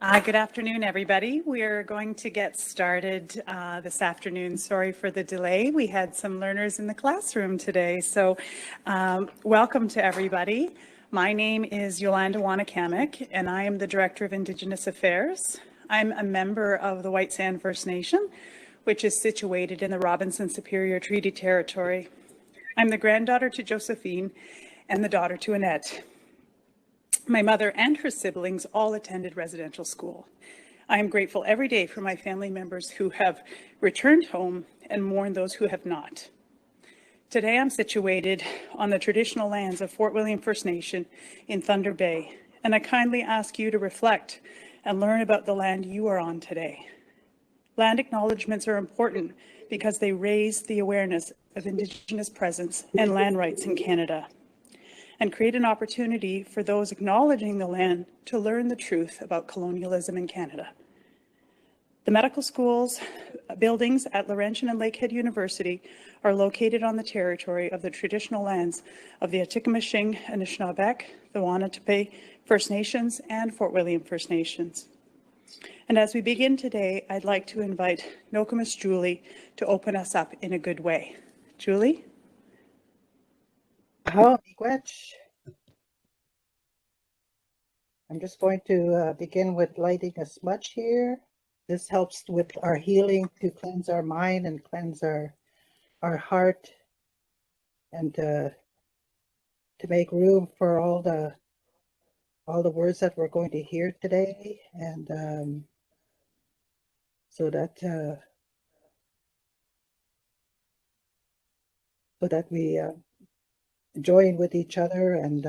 Good afternoon, everybody. We're going to get started this afternoon. Sorry for the delay. We had some learners in the classroom today. So welcome to everybody. My name is Yolanda Wanakamek, and I am the Director of Indigenous Affairs. I'm a member of the White Sand First Nation, which is situated in the Robinson Superior Treaty Territory. I'm the granddaughter to Josephine and the daughter to Annette. My mother and her siblings all attended residential school. I am grateful every day for my family members who have returned home and mourn those who have not. Today I'm situated on the traditional lands of Fort William First Nation in Thunder Bay, and I kindly ask you to reflect and learn about the land you are on today. Land acknowledgements are important because they raise the awareness of Indigenous presence and land rights in Canada, and create an opportunity for those acknowledging the land to learn the truth about colonialism in Canada. The medical schools buildings at Laurentian and Lakehead University are located on the territory of the traditional lands of the Atikameksheng, Anishinaabeg, the Wanatabe First Nations, and Fort William First Nations. And as we begin today, I'd like to invite Nokomis Julie to open us up in a good way. Julie? I'm just going to begin with lighting a smudge here. This helps with our healing, to cleanse our mind and cleanse our heart, and to make room for all the words that we're going to hear today, and so that we join with each other and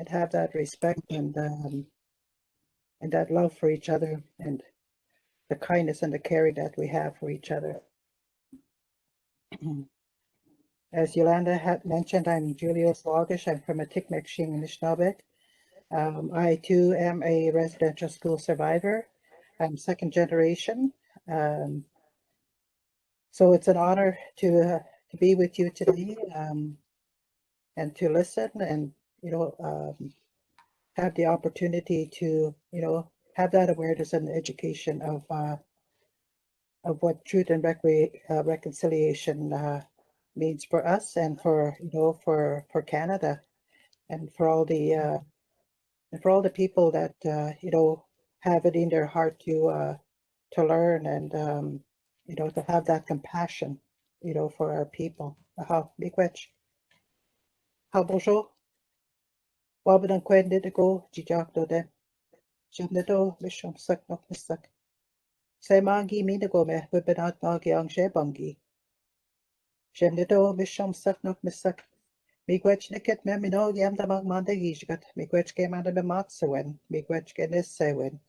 have that respect and that love for each other, and the kindness and the caring that we have for each other. As Yolanda had mentioned, I'm Julia Swagish. I'm from Atikameksheng, Anishinaabeg. I too am a residential school survivor. I'm second generation. So it's an honor to be with you today, and to listen, and have the opportunity to have that awareness and education of what truth and reconciliation means for us, and for for Canada, and for all the people that have it in their heart to learn, and to have that compassion for our people. How bonjour. Wabadan kwende de go jijak do de. Jamnedo mishom sak nok misak. Say mangi mina go me wibenat magi ang shebangi. Jamnedo mishom sak nok misak. Miigwech niket me minog yam damag manda gijgat. Miigwech ke manda be matsewen. Miigwech ke nissewen.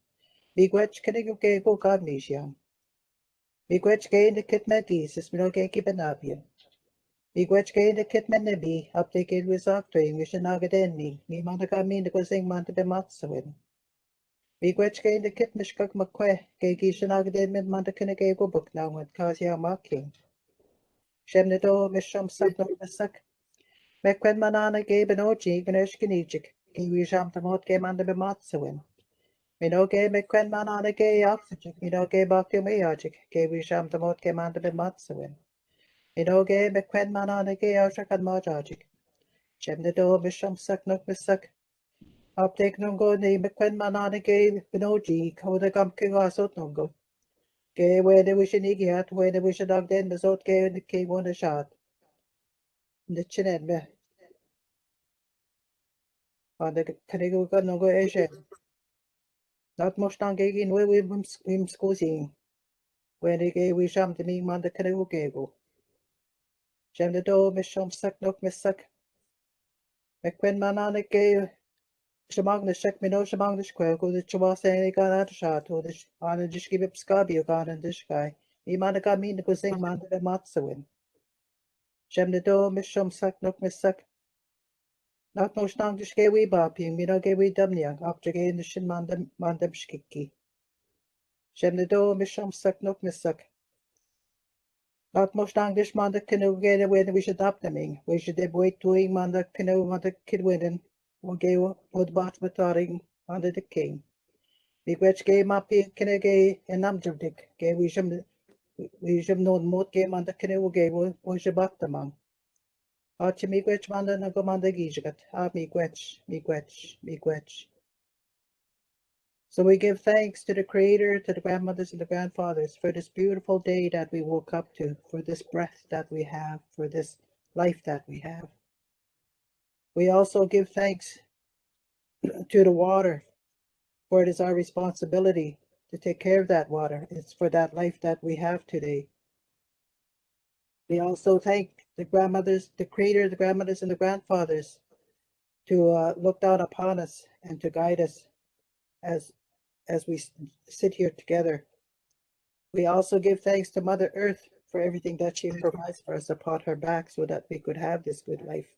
Miigwech ke niguke go garnisian. Miigwech ke niket me disis minoge kibenabian. Miigwech ke niket me nebi uptake wizak doing wishanagadenni. Mi mandaga mina go zing manda be matsewen. Miigwech ke nikit mishkak makwe ke gishanagaden min manda kinage go book now with Kazia marking. Shemnedo mishom sak no misak. Mekwen manana ge benoji ganesh kinijik. Ki wijam tamot ge manda be matsewin. Minoge mekwen manana ge oxygen. Minoge bakti mayajik. Ke wijam tamot ge manda be matsewin. Minoge mekwen manana ge oshakad majajik. Shemnedo mishom sak no misak. Uptake nungo ni mekwen manana ge benoji koda gamke gasot nungo. Ge wede wishinigiat wede wishanagden bezot ge ke wona shot. Nichinen me. On the Kanigoga Nogo Asia. Not most on Gagi no wim squeezing. When they gave we jump the me on the Kanigo. Jam the door, Miss Shum suck knock Miss Suck. McQueen man on the gay Shamong the check me no Shamong the square, go the Chawa saying they got out of shot, or the on and just give up Scabby or gone in this guy. Me man got me to go sing man the Matsawin. Jam the door, Miss Shum suck knock Miss Suck. Not no stang to skate we bapping, me no gay we dumniang, after gain the shin mandem skiki. Shem the door, Miss Shum suck knock Miss Suck. Not most English man the canoe get away we should up them. We should have wait doing man the canoe on the kid winning, or gay would bat with under the king. Miigwech ge mapi kine ge enamjabdik ge wijum no mot ge manda kine ge wo jabaktamang. Achi miigwech manda nagomanda gijagat. Miigwech. So we give thanks to the Creator, to the grandmothers and the grandfathers for this beautiful day that we woke up to, for this breath that we have, for this life that we have. We also give thanks to the water, for it is our responsibility to take care of that water. It's for that life that we have today. We also thank the grandmothers, the Creator, the grandmothers and the grandfathers to look down upon us and to guide us as we sit here together. We also give thanks to Mother Earth for everything that she provides for us upon her back so that we could have this good life.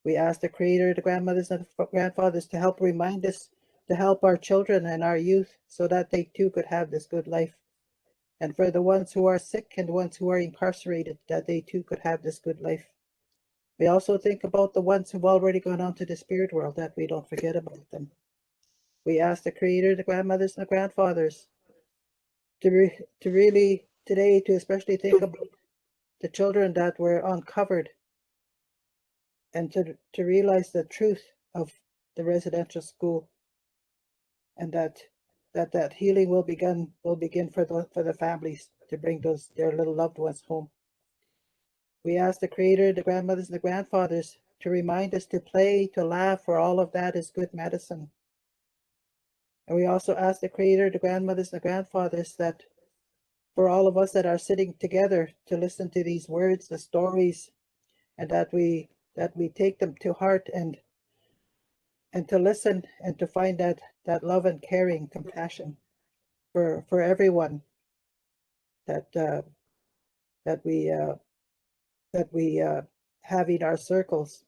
We ask the Creator, the grandmothers and the grandfathers to help remind us, to help our children and our youth so that they too could have this good life. And for the ones who are sick and the ones who are incarcerated, that they too could have this good life. We also think about the ones who've already gone on to the spirit world, that we don't forget about them. We ask the Creator, the grandmothers and the grandfathers to really today to especially think about the children that were uncovered and to realize the truth of the residential school, and that healing will begin for the families to bring their little loved ones home. We ask the Creator, the grandmothers and the grandfathers to remind us to play, to laugh, for all of that is good medicine. And we also ask the Creator, the grandmothers and the grandfathers, that for all of us that are sitting together to listen to these words, the stories, and that we take them to heart and to listen and to find that love and caring, compassion for everyone that we have in our circles,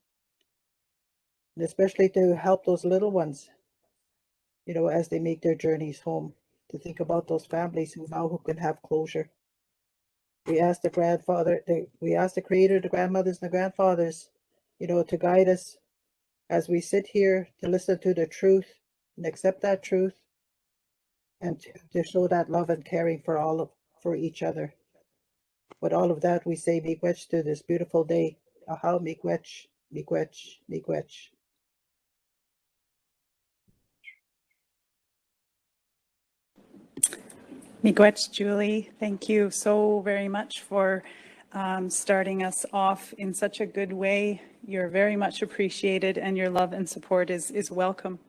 and especially to help those little ones, as they make their journeys home, to think about those families who can have closure. We ask the Creator, the grandmothers and the grandfathers, to guide us as we sit here to listen to the truth and accept that truth, and to show that love and caring for each other. With all of that, we say miigwech to this beautiful day. Aha, miigwech. Miigwech, Julie, thank you so very much for starting us off in such a good way. You're very much appreciated, and your love and support is welcome.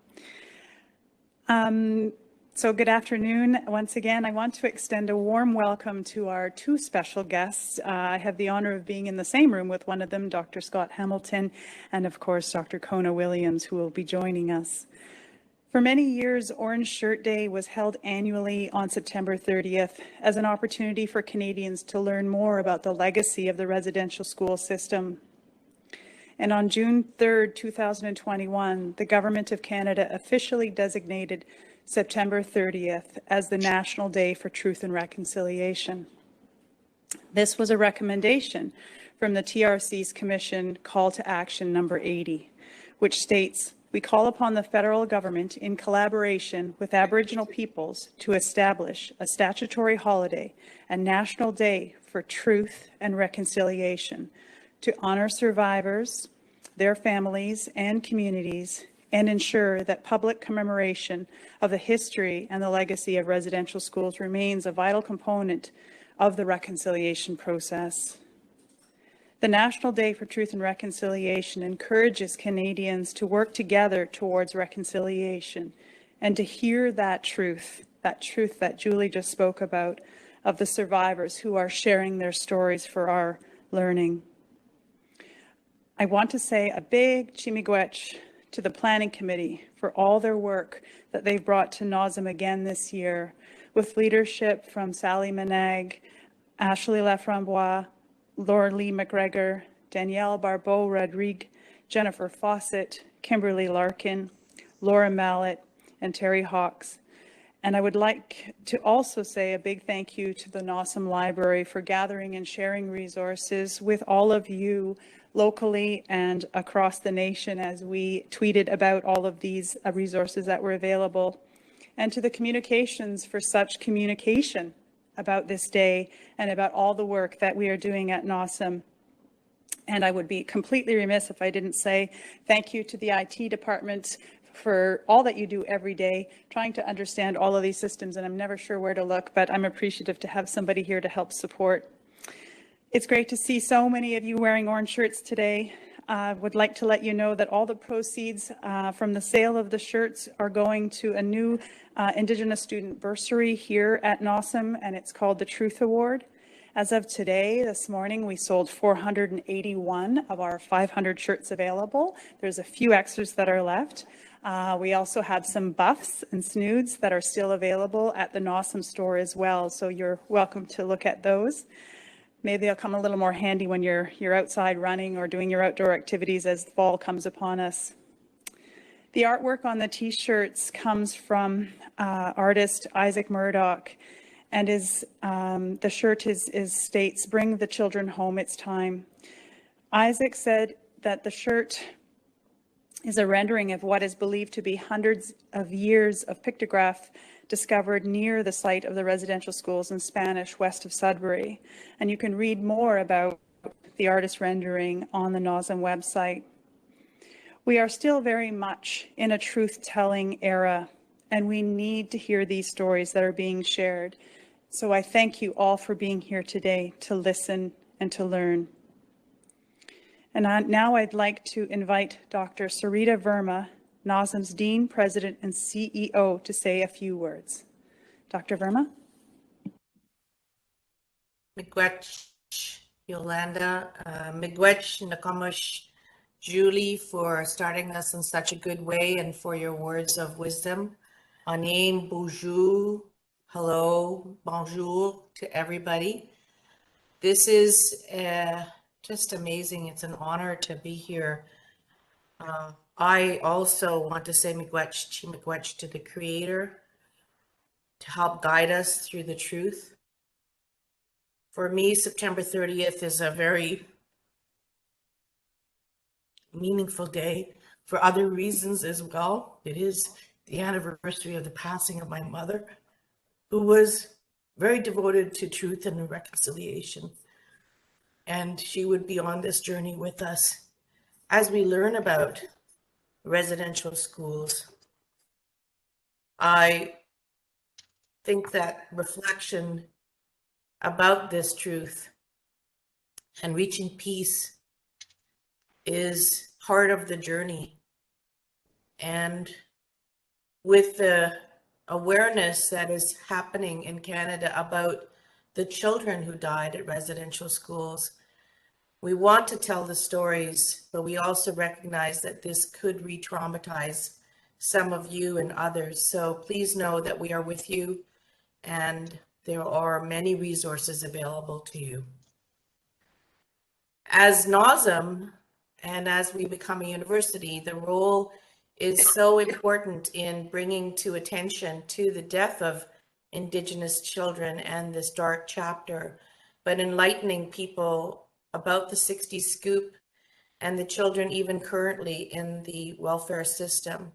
So good afternoon. Once again, I want to extend a warm welcome to our two special guests. I have the honor of being in the same room with one of them, Dr. Scott Hamilton, and of course, Dr. Kona Williams, who will be joining us. For many years, Orange Shirt Day was held annually on September 30th as an opportunity for Canadians to learn more about the legacy of the residential school system. And on June 3rd, 2021, the Government of Canada officially designated September 30th as the National Day for Truth and Reconciliation. This was a recommendation from the TRC's Commission Call to Action number 80, which states, "We call upon the federal government in collaboration with Aboriginal peoples to establish a statutory holiday, a National Day for Truth and Reconciliation, to honor survivors, their families and communities, and ensure that public commemoration of the history and the legacy of residential schools remains a vital component of the reconciliation process." The National Day for Truth and Reconciliation encourages Canadians to work together towards reconciliation and to hear that truth that Julie just spoke about, of the survivors who are sharing their stories for our learning. I want to say a big chimigwech to the Planning Committee for all their work that they've brought to NOSM again this year, with leadership from Sally Manag, Ashley Laframboise, Laura Lee McGregor, Danielle Barbeau-Rodrigue, Jennifer Fawcett, Kimberly Larkin, Laura Mallet, and Terry Hawks. And I would like to also say a big thank you to the NOSM Library for gathering and sharing resources with all of you locally and across the nation as we tweeted about all of these resources that were available. and to the communications for such communication about this day and about all the work that we are doing at NOSM. And I would be completely remiss if I didn't say thank you to the IT department for all that you do every day, trying to understand all of these systems, and I'm never sure where to look, but I'm appreciative to have somebody here to help support. It's great to see so many of you wearing orange shirts today. I would like to let you know that all the proceeds from the sale of the shirts are going to a new Indigenous student bursary here at NOSM, and it's called the Truth Award. As of today, this morning, we sold 481 of our 500 shirts available. There's a few extras that are left. We also have some buffs and snoods that are still available at the NOSM store as well, so you're welcome to look at those. Maybe they'll come a little more handy when you're outside running or doing your outdoor activities as fall comes upon us. The artwork on the t-shirts comes from artist Isaac Murdoch, and the shirt states, "Bring the children home, it's time." Isaac said that the shirt is a rendering of what is believed to be hundreds of years of pictograph discovered near the site of the residential schools in Spanish west of Sudbury. And you can read more about the artist rendering on the NOSM website. We are still very much in a truth-telling era, and we need to hear these stories that are being shared. So I thank you all for being here today to listen and to learn. And now I'd like to invite Dr. Sarita Verma, NOSM's Dean, President, and CEO, to say a few words. Dr. Verma? Miigwech, Yolanda, Miigwech, Nakamush, Julie, for starting us in such a good way and for your words of wisdom. Anim, bonjour, hello, bonjour to everybody. This is just amazing. It's an honor to be here. I also want to say miigwech to the Creator to help guide us through the truth. For me, September 30th is a very meaningful day for other reasons as well. It is the anniversary of the passing of my mother, who was very devoted to truth and reconciliation. And she would be on this journey with us as we learn about residential schools. I think that reflection about this truth and reaching peace is part of the journey. And with the awareness that is happening in Canada about the children who died at residential schools, we want to tell the stories, but we also recognize that this could re-traumatize some of you and others. So please know that we are with you and there are many resources available to you. As NOSM and as we become a university, the role is so important in bringing to attention to the death of Indigenous children and this dark chapter, but enlightening people about the 60s scoop and the children even currently in the welfare system.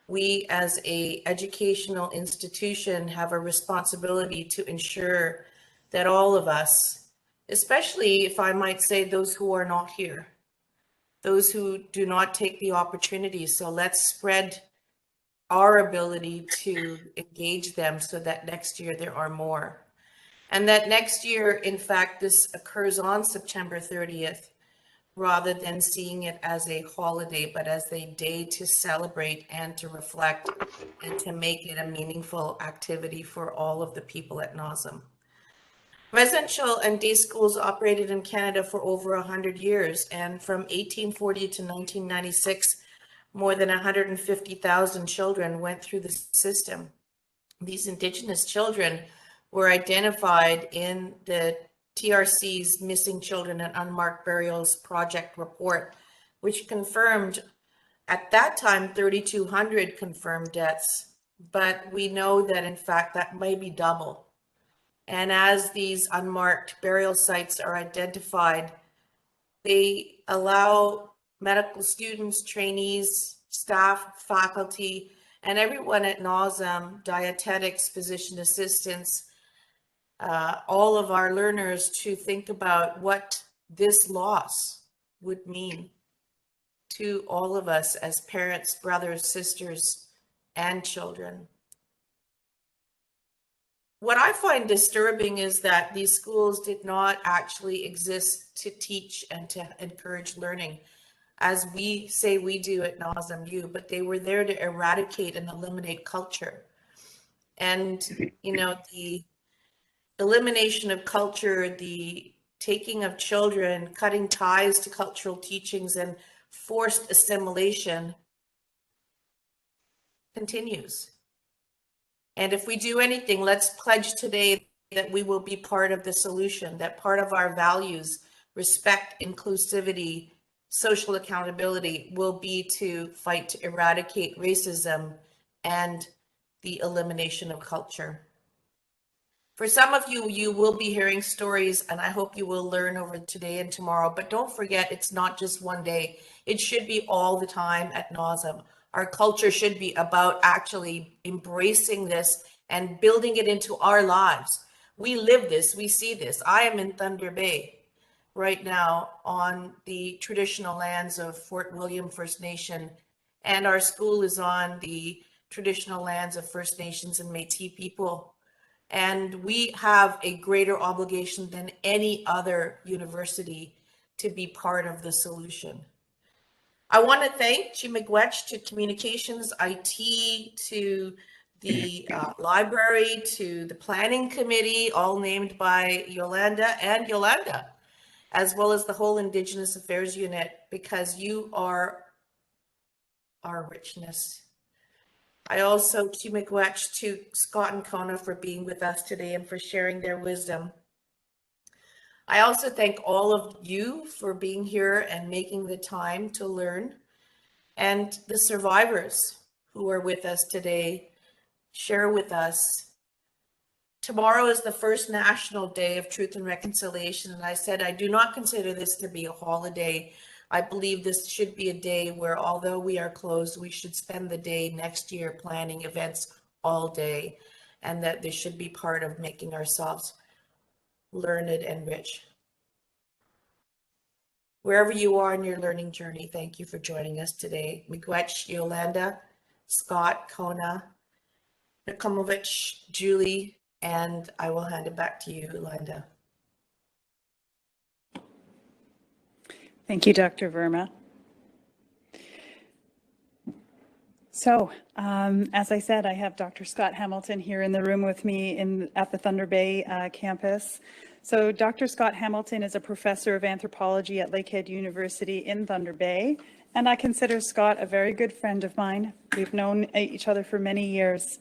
We as an educational institution have a responsibility to ensure that all of us, especially if I might say those who are not here, those who do not take the opportunity, so let's spread our ability to engage them so that next year there are more. And that next year, in fact, this occurs on September 30th, rather than seeing it as a holiday, but as a day to celebrate and to reflect and to make it a meaningful activity for all of the people at NOSM. Residential and day schools operated in Canada for over 100 years, and from 1840 to 1996, more than 150,000 children went through the system. These Indigenous children were identified in the TRC's Missing Children and Unmarked Burials Project report, which confirmed at that time 3,200 confirmed deaths, but we know that in fact that may be double. And as these unmarked burial sites are identified, they allow medical students, trainees, staff, faculty, and everyone at NAWSM, dietetics, physician assistants, all of our learners to think about what this loss would mean to all of us as parents, brothers, sisters, and children. What I find disturbing is that these schools did not actually exist to teach and to encourage learning, as we say we do at NAWSMU, but they were there to eradicate and eliminate culture. And, you know, the elimination of culture, the taking of children, cutting ties to cultural teachings, and forced assimilation continues. And if we do anything, let's pledge today that we will be part of the solution, that part of our values, respect, inclusivity, social accountability, will be to fight to eradicate racism and the elimination of culture. For some of you, you will be hearing stories, and I hope you will learn over today and tomorrow. But don't forget, it's not just one day. It should be all the time at NAWSM. Our culture should be about actually embracing this and building it into our lives. We live this, we see this. I am in Thunder Bay right now on the traditional lands of Fort William First Nation, and our school is on the traditional lands of First Nations and Métis people. And we have a greater obligation than any other university to be part of the solution. I want to thank Chimigwech, to communications, IT, to the library, to the planning committee, all named by Yolanda, as well as the whole Indigenous Affairs Unit, because you are our richness. I also Chimigwech to Scott and Kona for being with us today and for sharing their wisdom. I also thank all of you for being here and making the time to learn, and the survivors who are with us today. Share with us. Tomorrow is the first National Day of Truth and Reconciliation, and I said I do not consider this to be a holiday. I believe this should be a day where, although we are closed, we should spend the day next year planning events all day, and that this should be part of making ourselves learned and rich. Wherever you are in your learning journey, thank you for joining us today. Miigwech, Yolanda, Scott, Kona, Nikomovich, Julie, and I will hand it back to you, Yolanda. Thank you, Dr. Verma. So, as I said, I have Dr. Scott Hamilton here in the room with me at the Thunder Bay campus. So Dr. Scott Hamilton is a professor of anthropology at Lakehead University in Thunder Bay, and I consider Scott a very good friend of mine. We've known each other for many years.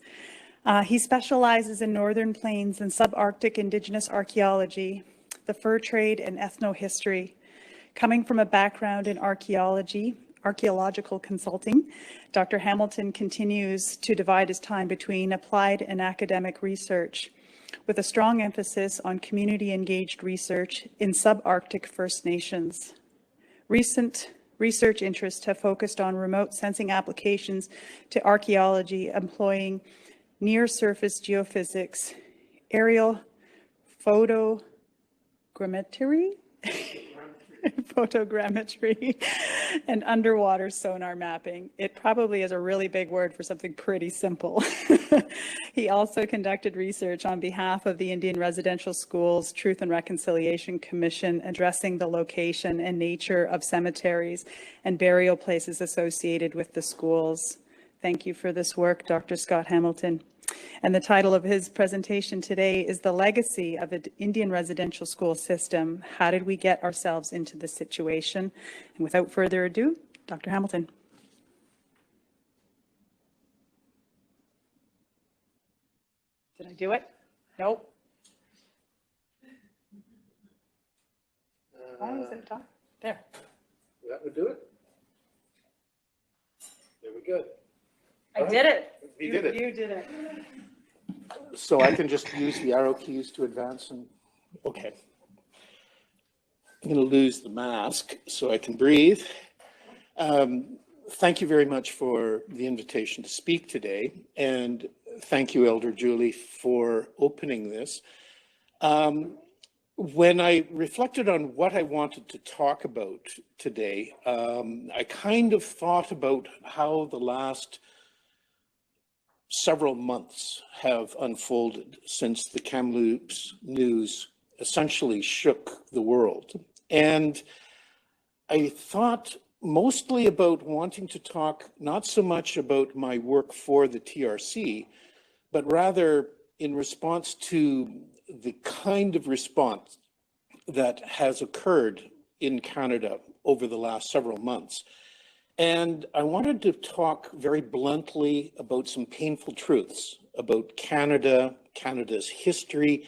He specializes in Northern Plains and subarctic Indigenous archaeology, the fur trade, and ethnohistory. Coming from a background in archaeological consulting, Dr. Hamilton continues to divide his time between applied and academic research, with a strong emphasis on community-engaged research in subarctic First Nations. Recent research interests have focused on remote sensing applications to archaeology, employing near-surface geophysics, aerial photogrammetry, and underwater sonar mapping. It probably is a really big word for something pretty simple. He also conducted research on behalf of the Indian Residential Schools Truth and Reconciliation Commission, addressing the location and nature of cemeteries and burial places associated with the schools. Thank you for this work, Dr. Scott Hamilton. And the title of his presentation today is The Legacy of the Indian Residential School System. How did we get ourselves into this situation? And without further ado, Dr. Hamilton. Did I do it? Nope. Why was it done? There. That would do it. There we go. I did it. You did it. You did it. So I can just use the arrow keys to advance and, okay. I'm going to lose the mask so I can breathe. Thank you very much for the invitation to speak today, and thank you, Elder Julie, for opening this. When I reflected on what I wanted to talk about today, I kind of thought about how the last several months have unfolded since the Kamloops news essentially shook the world. And I thought mostly about wanting to talk not so much about my work for the TRC, but rather in response to the kind of response that has occurred in Canada over the last several months. And I wanted to talk very bluntly about some painful truths about Canada, Canada's history,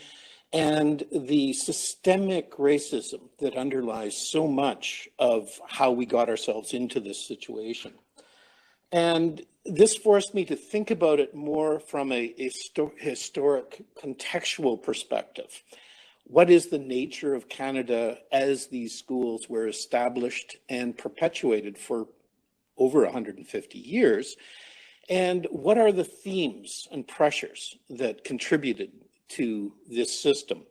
and the systemic racism that underlies so much of how we got ourselves into this situation. And this forced me to think about it more from a historic contextual perspective. What is the nature of Canada as these schools were established and perpetuated for over 150 years? And what are the themes and pressures that contributed to this system?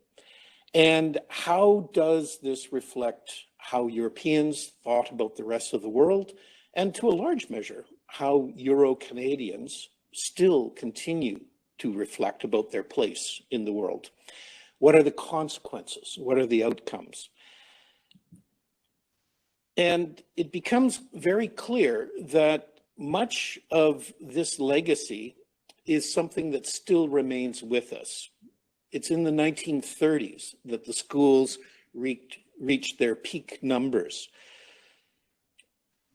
And how does this reflect how Europeans thought about the rest of the world? And to a large measure, how Euro-Canadians still continue to reflect about their place in the world. What are the consequences? What are the outcomes? And it becomes very clear that much of this legacy is something that still remains with us. It's in the 1930s that the schools reached their peak numbers.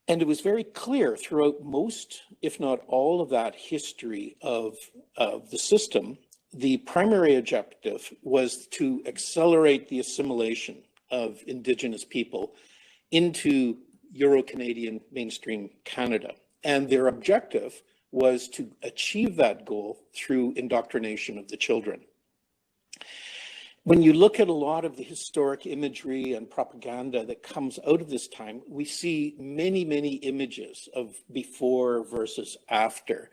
And it was very clear throughout most, if not all of that history of the system, the primary objective was to accelerate the assimilation of Indigenous people into Euro-Canadian mainstream Canada. And their objective was to achieve that goal through indoctrination of the children. When you look at a lot of the historic imagery and propaganda that comes out of this time, we see many, many images of before versus after.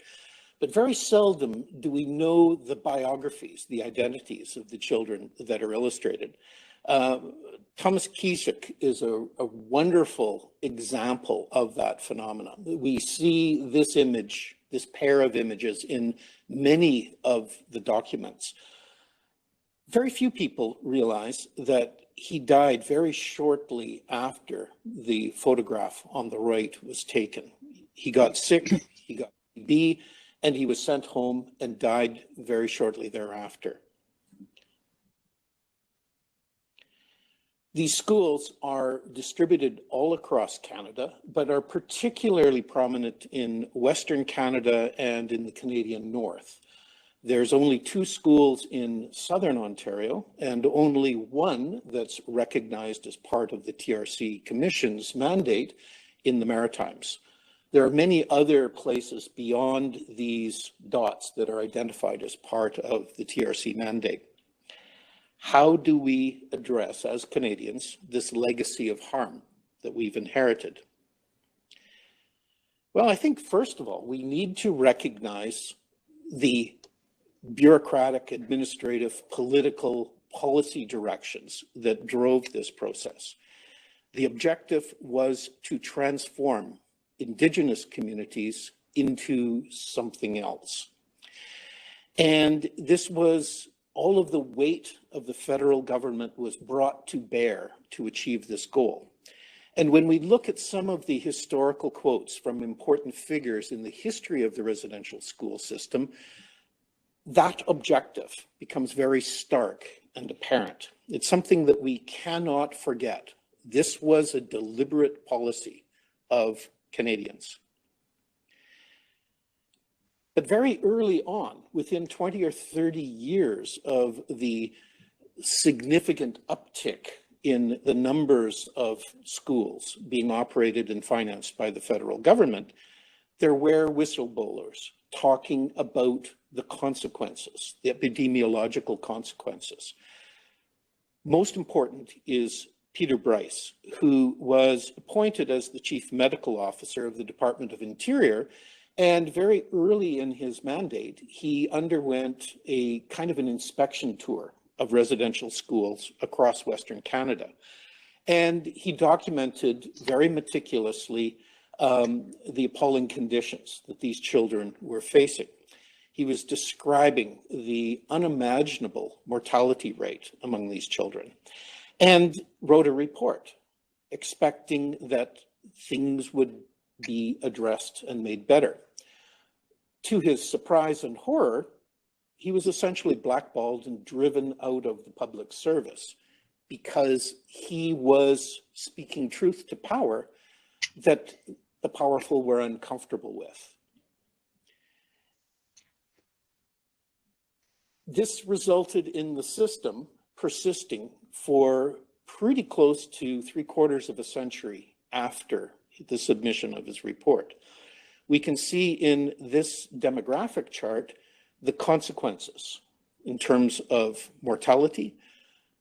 But very seldom do we know the biographies, the identities of the children that are illustrated. Thomas Kieschek is a wonderful example of that phenomenon. We see this image, this pair of images in many of the documents. Very few people realize that he died very shortly after the photograph on the right was taken. He got sick, he got TB, and he was sent home and died very shortly thereafter. These schools are distributed all across Canada, but are particularly prominent in Western Canada and in the Canadian North. There's only 2 schools in Southern Ontario and only 1 that's recognized as part of the TRC Commission's mandate in the Maritimes. There are many other places beyond these dots that are identified as part of the TRC mandate. How do we address, as Canadians, this legacy of harm that we've inherited? Well, I think, first of all, we need to recognize the bureaucratic, administrative, political policy directions that drove this process. The objective was to transform Indigenous communities into something else. And this was all of the weight of the federal government was brought to bear to achieve this goal. And when we look at some of the historical quotes from important figures in the history of the residential school system, that objective becomes very stark and apparent. It's something that we cannot forget. This was a deliberate policy of Canadians. But very early on, within 20 or 30 years of the significant uptick in the numbers of schools being operated and financed by the federal government, there were whistleblowers talking about the consequences, the epidemiological consequences. Most important is Peter Bryce, who was appointed as the chief medical officer of the Department of Interior. And very early in his mandate, he underwent a kind of an inspection tour of residential schools across Western Canada. And he documented very meticulously the appalling conditions that these children were facing. He was describing the unimaginable mortality rate among these children and wrote a report expecting that things would be addressed and made better. To his surprise and horror, he was essentially blackballed and driven out of the public service because he was speaking truth to power that the powerful were uncomfortable with. This resulted in the system persisting for pretty close to 3/4 of a century after the submission of his report. We can see in this demographic chart the consequences in terms of mortality,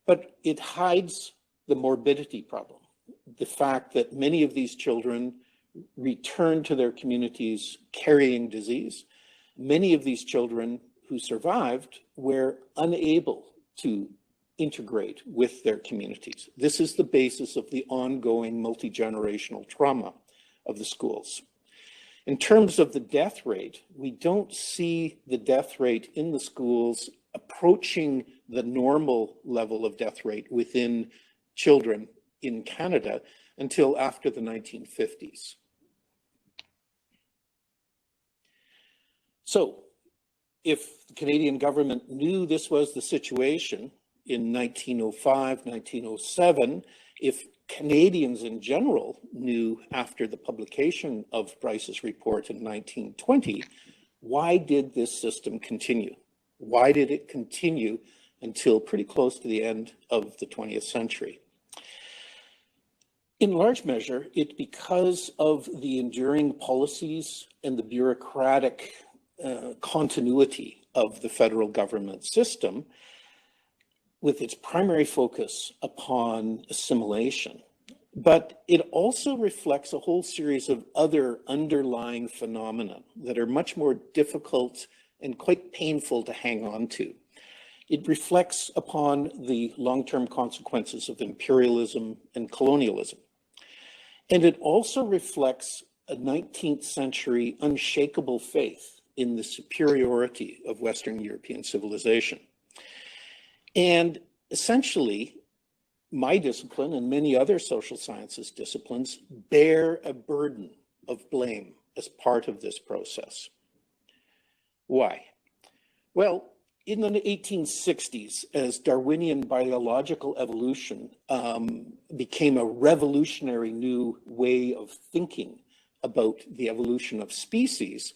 but it hides the morbidity problem, the fact that many of these children return to their communities carrying disease. Many of these children who survived were unable to integrate with their communities. This is the basis of the ongoing multi-generational trauma of the schools. In terms of the death rate, we don't see the death rate in the schools approaching the normal level of death rate within children in Canada until after the 1950s. So, if the Canadian government knew this was the situation in 1905, 1907, if Canadians in general knew after the publication of Bryce's report in 1920, why did this system continue? Why did it continue until pretty close to the end of the 20th century? In large measure, it's because of the enduring policies and the bureaucratic continuity of the federal government system, with its primary focus upon assimilation. But it also reflects a whole series of other underlying phenomena that are much more difficult and quite painful to hang on to. It reflects upon the long-term consequences of imperialism and colonialism. And it also reflects a 19th century unshakable faith in the superiority of Western European civilization. And essentially, my discipline and many other social sciences disciplines bear a burden of blame as part of this process. Why? Well, in the 1860s, as Darwinian biological evolution became a revolutionary new way of thinking about the evolution of species,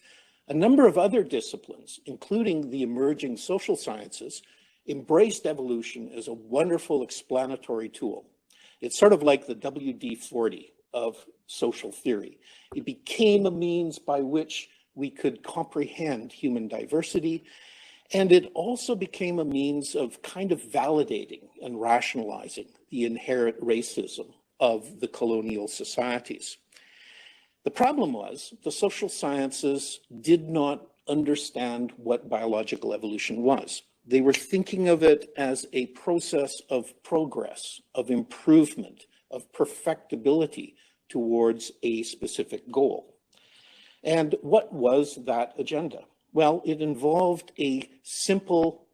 a number of other disciplines, including the emerging social sciences, embraced evolution as a wonderful explanatory tool. It's sort of like the WD-40 of social theory. It became a means by which we could comprehend human diversity, and it also became a means of kind of validating and rationalizing the inherent racism of the colonial societies. The problem was the social sciences did not understand what biological evolution was. They were thinking of it as a process of progress, of improvement, of perfectibility towards a specific goal. And what was that agenda? Well, it involved a simple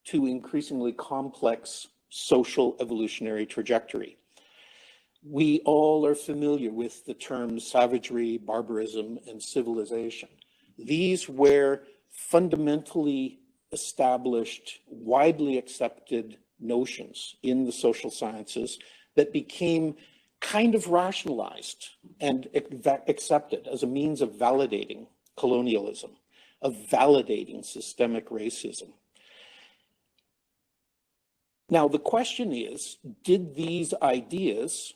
to increasingly complex social evolutionary trajectory. We all are familiar with the terms savagery, barbarism, and civilization. These were fundamentally established, widely accepted notions in the social sciences that became kind of rationalized and accepted as a means of validating colonialism, of validating systemic racism. Now, the question is, did these ideas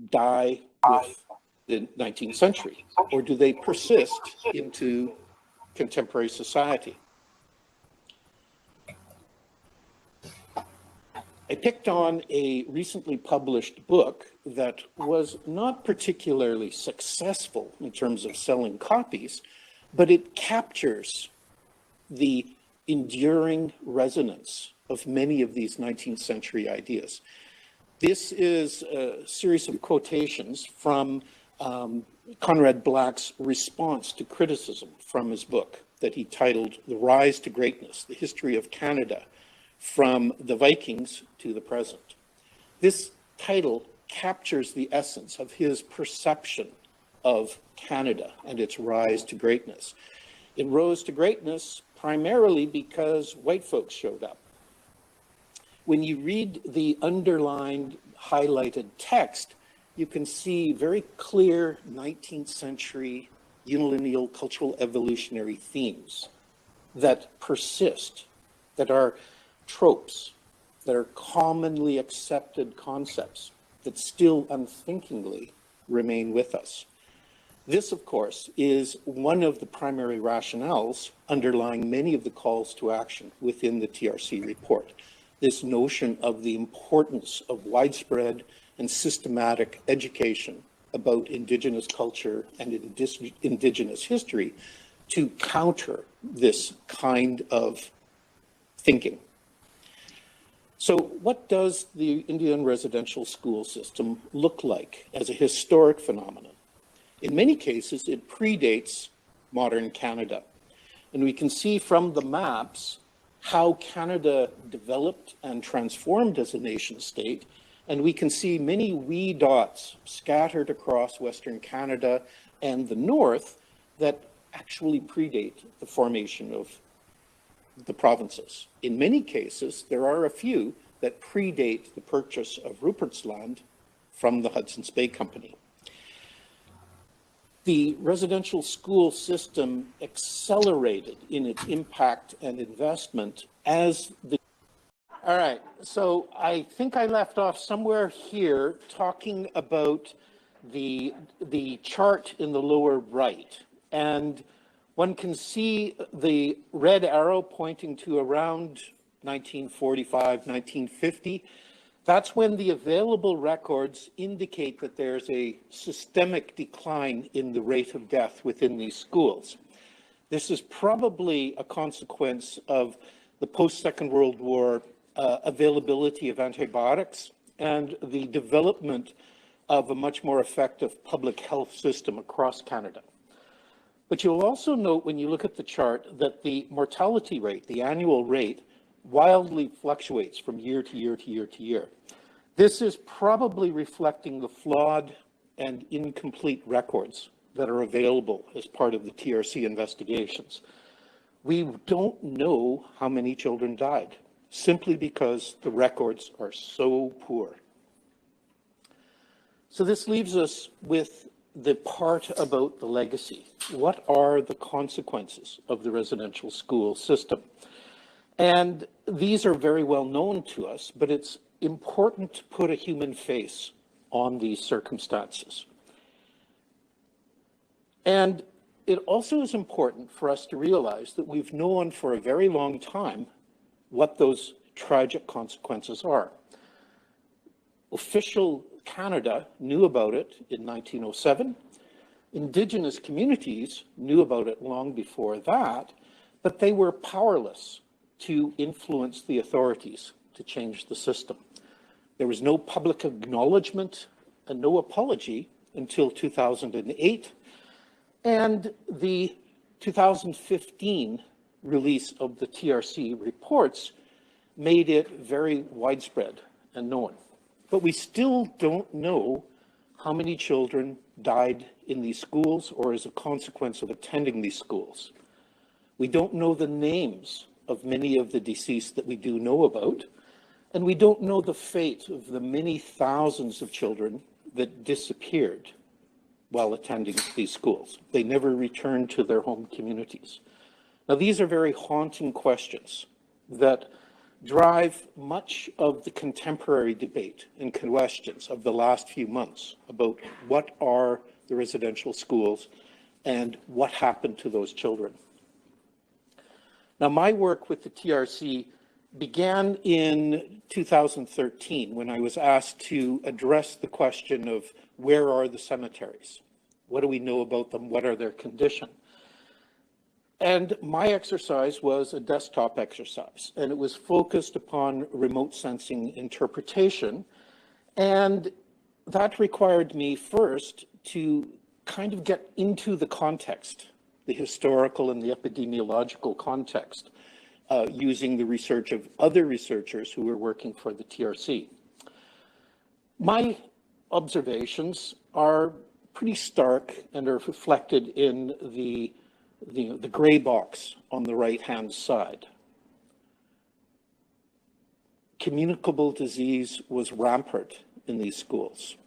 die with the 19th century, or do they persist into contemporary society? I picked on a recently published book that was not particularly successful in terms of selling copies, but it captures the enduring resonance of many of these 19th century ideas. This is a series of quotations from Conrad Black's response to criticism from his book that he titled The Rise to Greatness, The History of Canada from the Vikings to the Present. This title captures the essence of his perception of Canada and its rise to greatness. It rose to greatness primarily because white folks showed up. When you read the underlined, highlighted text, you can see very clear 19th century unilineal cultural evolutionary themes that persist, that are tropes, that are commonly accepted concepts that still unthinkingly remain with us. This, of course, is one of the primary rationales underlying many of the calls to action within the TRC report. This notion of the importance of widespread and systematic education about Indigenous culture and Indigenous history to counter this kind of thinking. So what does the Indian residential school system look like as a historic phenomenon? In many cases, it predates modern Canada. And we can see from the maps how Canada developed and transformed as a nation state. And we can see many wee dots scattered across Western Canada and the North that actually predate the formation of the provinces. In many cases, there are a few that predate the purchase of Rupert's Land from the Hudson's Bay Company. The residential school system accelerated in its impact and investment as the... All right, so I think I left off somewhere here talking about the chart in the lower right. And one can see the red arrow pointing to around 1945, 1950. That's when the available records indicate that there's a systemic decline in the rate of death within these schools. This is probably a consequence of the post-Second World War availability of antibiotics and the development of a much more effective public health system across Canada. But you'll also note when you look at the chart that the mortality rate, the annual rate, wildly fluctuates from year to year to year to year. This is probably reflecting the flawed and incomplete records that are available as part of the TRC investigations. We don't know how many children died, simply because the records are so poor. So this leaves us with the part about the legacy. What are the consequences of the residential school system? And these are very well known to us, but it's important to put a human face on these circumstances. And it also is important for us to realize that we've known for a very long time what those tragic consequences are. Official Canada knew about it in 1907. Indigenous communities knew about it long before that, but they were powerless to influence the authorities to change the system. There was no public acknowledgement and no apology until 2008, and the 2015 release of the TRC reports made it very widespread and known. But we still don't know how many children died in these schools or as a consequence of attending these schools. We don't know the names of many of the deceased that we do know about, and we don't know the fate of the many thousands of children that disappeared while attending these schools. They never returned to their home communities. Now, these are very haunting questions that drive much of the contemporary debate and questions of the last few months about what are the residential schools and what happened to those children. Now, my work with the TRC began in 2013 when I was asked to address the question of where are the cemeteries? What do we know about them? What are their condition? And my exercise was a desktop exercise, and it was focused upon remote sensing interpretation. And that required me first to kind of get into the context, the historical and the epidemiological context, using the research of other researchers who were working for the TRC. My observations are pretty stark and are reflected in the gray box on the right-hand side. Communicable disease was rampant in these schools.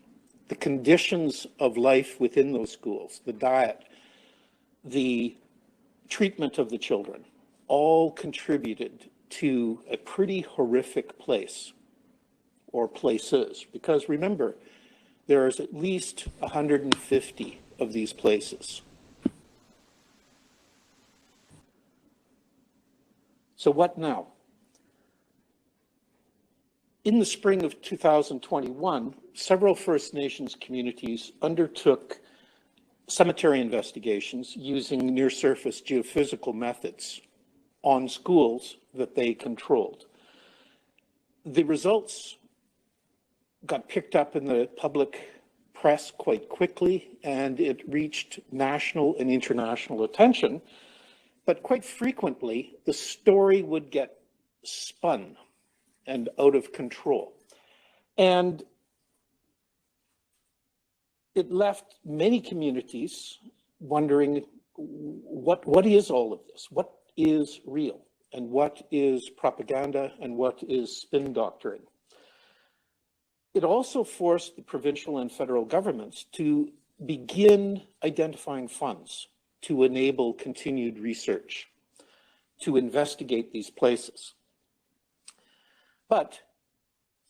The conditions of life within those schools, the diet, the treatment of the children, all contributed to a pretty horrific place, or places, because remember, there's at least 150 of these places. So what now? In the spring of 2021, several First Nations communities undertook cemetery investigations using near-surface geophysical methods on schools that they controlled. The results got picked up in the public press quite quickly, and it reached national and international attention. But quite frequently, the story would get spun and out of control. And it left many communities wondering, what is all of this? What is real? And what is propaganda? And what is spin doctrine? It also forced the provincial and federal governments to begin identifying funds to enable continued research, to investigate these places. But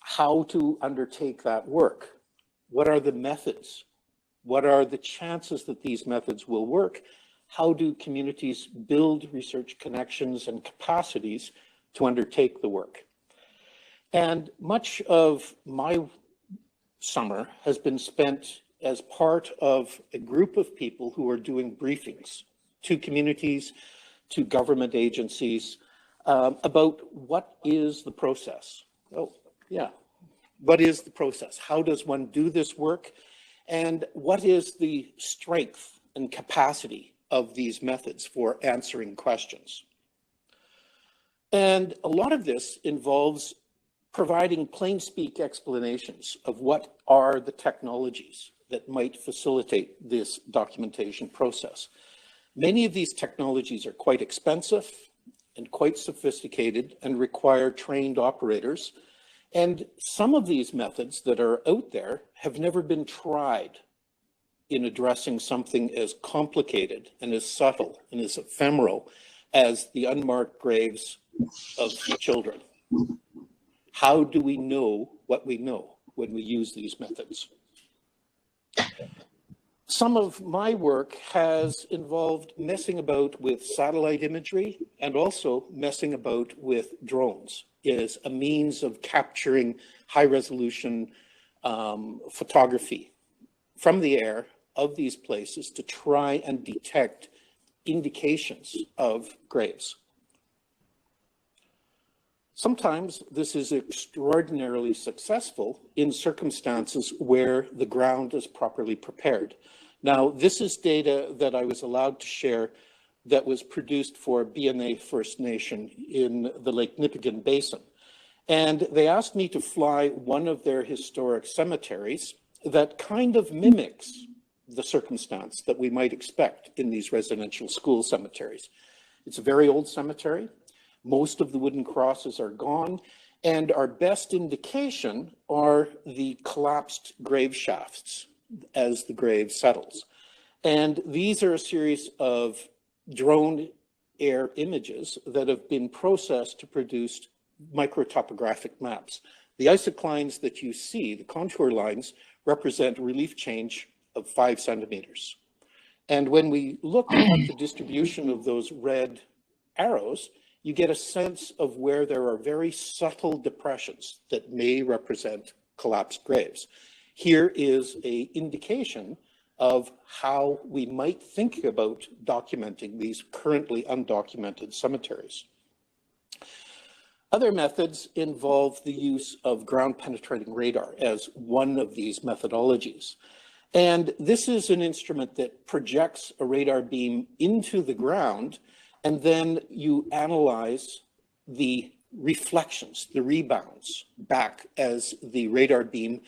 how to undertake that work? What are the methods? What are the chances that these methods will work? How do communities build research connections and capacities to undertake the work? And much of my summer has been spent as part of a group of people who are doing briefings to communities, to government agencies, about what is the process. Oh, yeah. What is the process? How does one do this work? And what is the strength and capacity of these methods for answering questions? And a lot of this involves providing plain speak explanations of what are the technologies that might facilitate this documentation process. Many of these technologies are quite expensive and quite sophisticated and require trained operators. And some of these methods that are out there have never been tried in addressing something as complicated and as subtle and as ephemeral as the unmarked graves of children. How do we know what we know when we use these methods? Some of my work has involved messing about with satellite imagery and also messing about with drones as a means of capturing high resolution photography from the air of these places to try and detect indications of graves. Sometimes this is extraordinarily successful in circumstances where the ground is properly prepared. Now, this is data that I was allowed to share that was produced for BNA First Nation in the Lake Nipigon Basin. And they asked me to fly one of their historic cemeteries that kind of mimics the circumstance that we might expect in these residential school cemeteries. It's a very old cemetery. Most of the wooden crosses are gone, and our best indication are the collapsed grave shafts as the grave settles. And these are a series of drone air images that have been processed to produce microtopographic maps. The isoclines that you see, the contour lines, represent relief change of 5 centimeters. And when we look at the distribution of those red arrows, you get a sense of where there are very subtle depressions that may represent collapsed graves. Here is an indication of how we might think about documenting these currently undocumented cemeteries. Other methods involve the use of ground-penetrating radar as one of these methodologies. And this is an instrument that projects a radar beam into the ground, and then you analyze the reflections, the rebounds back as the radar beam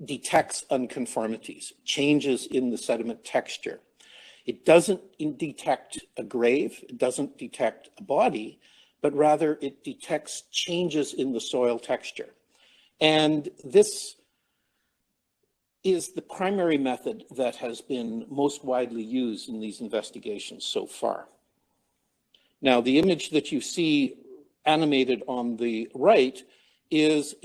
detects unconformities, changes in the sediment texture. It doesn't detect a grave, it doesn't detect a body, but rather it detects changes in the soil texture. And this is the primary method that has been most widely used in these investigations so far. Now, the image that you see animated on the right is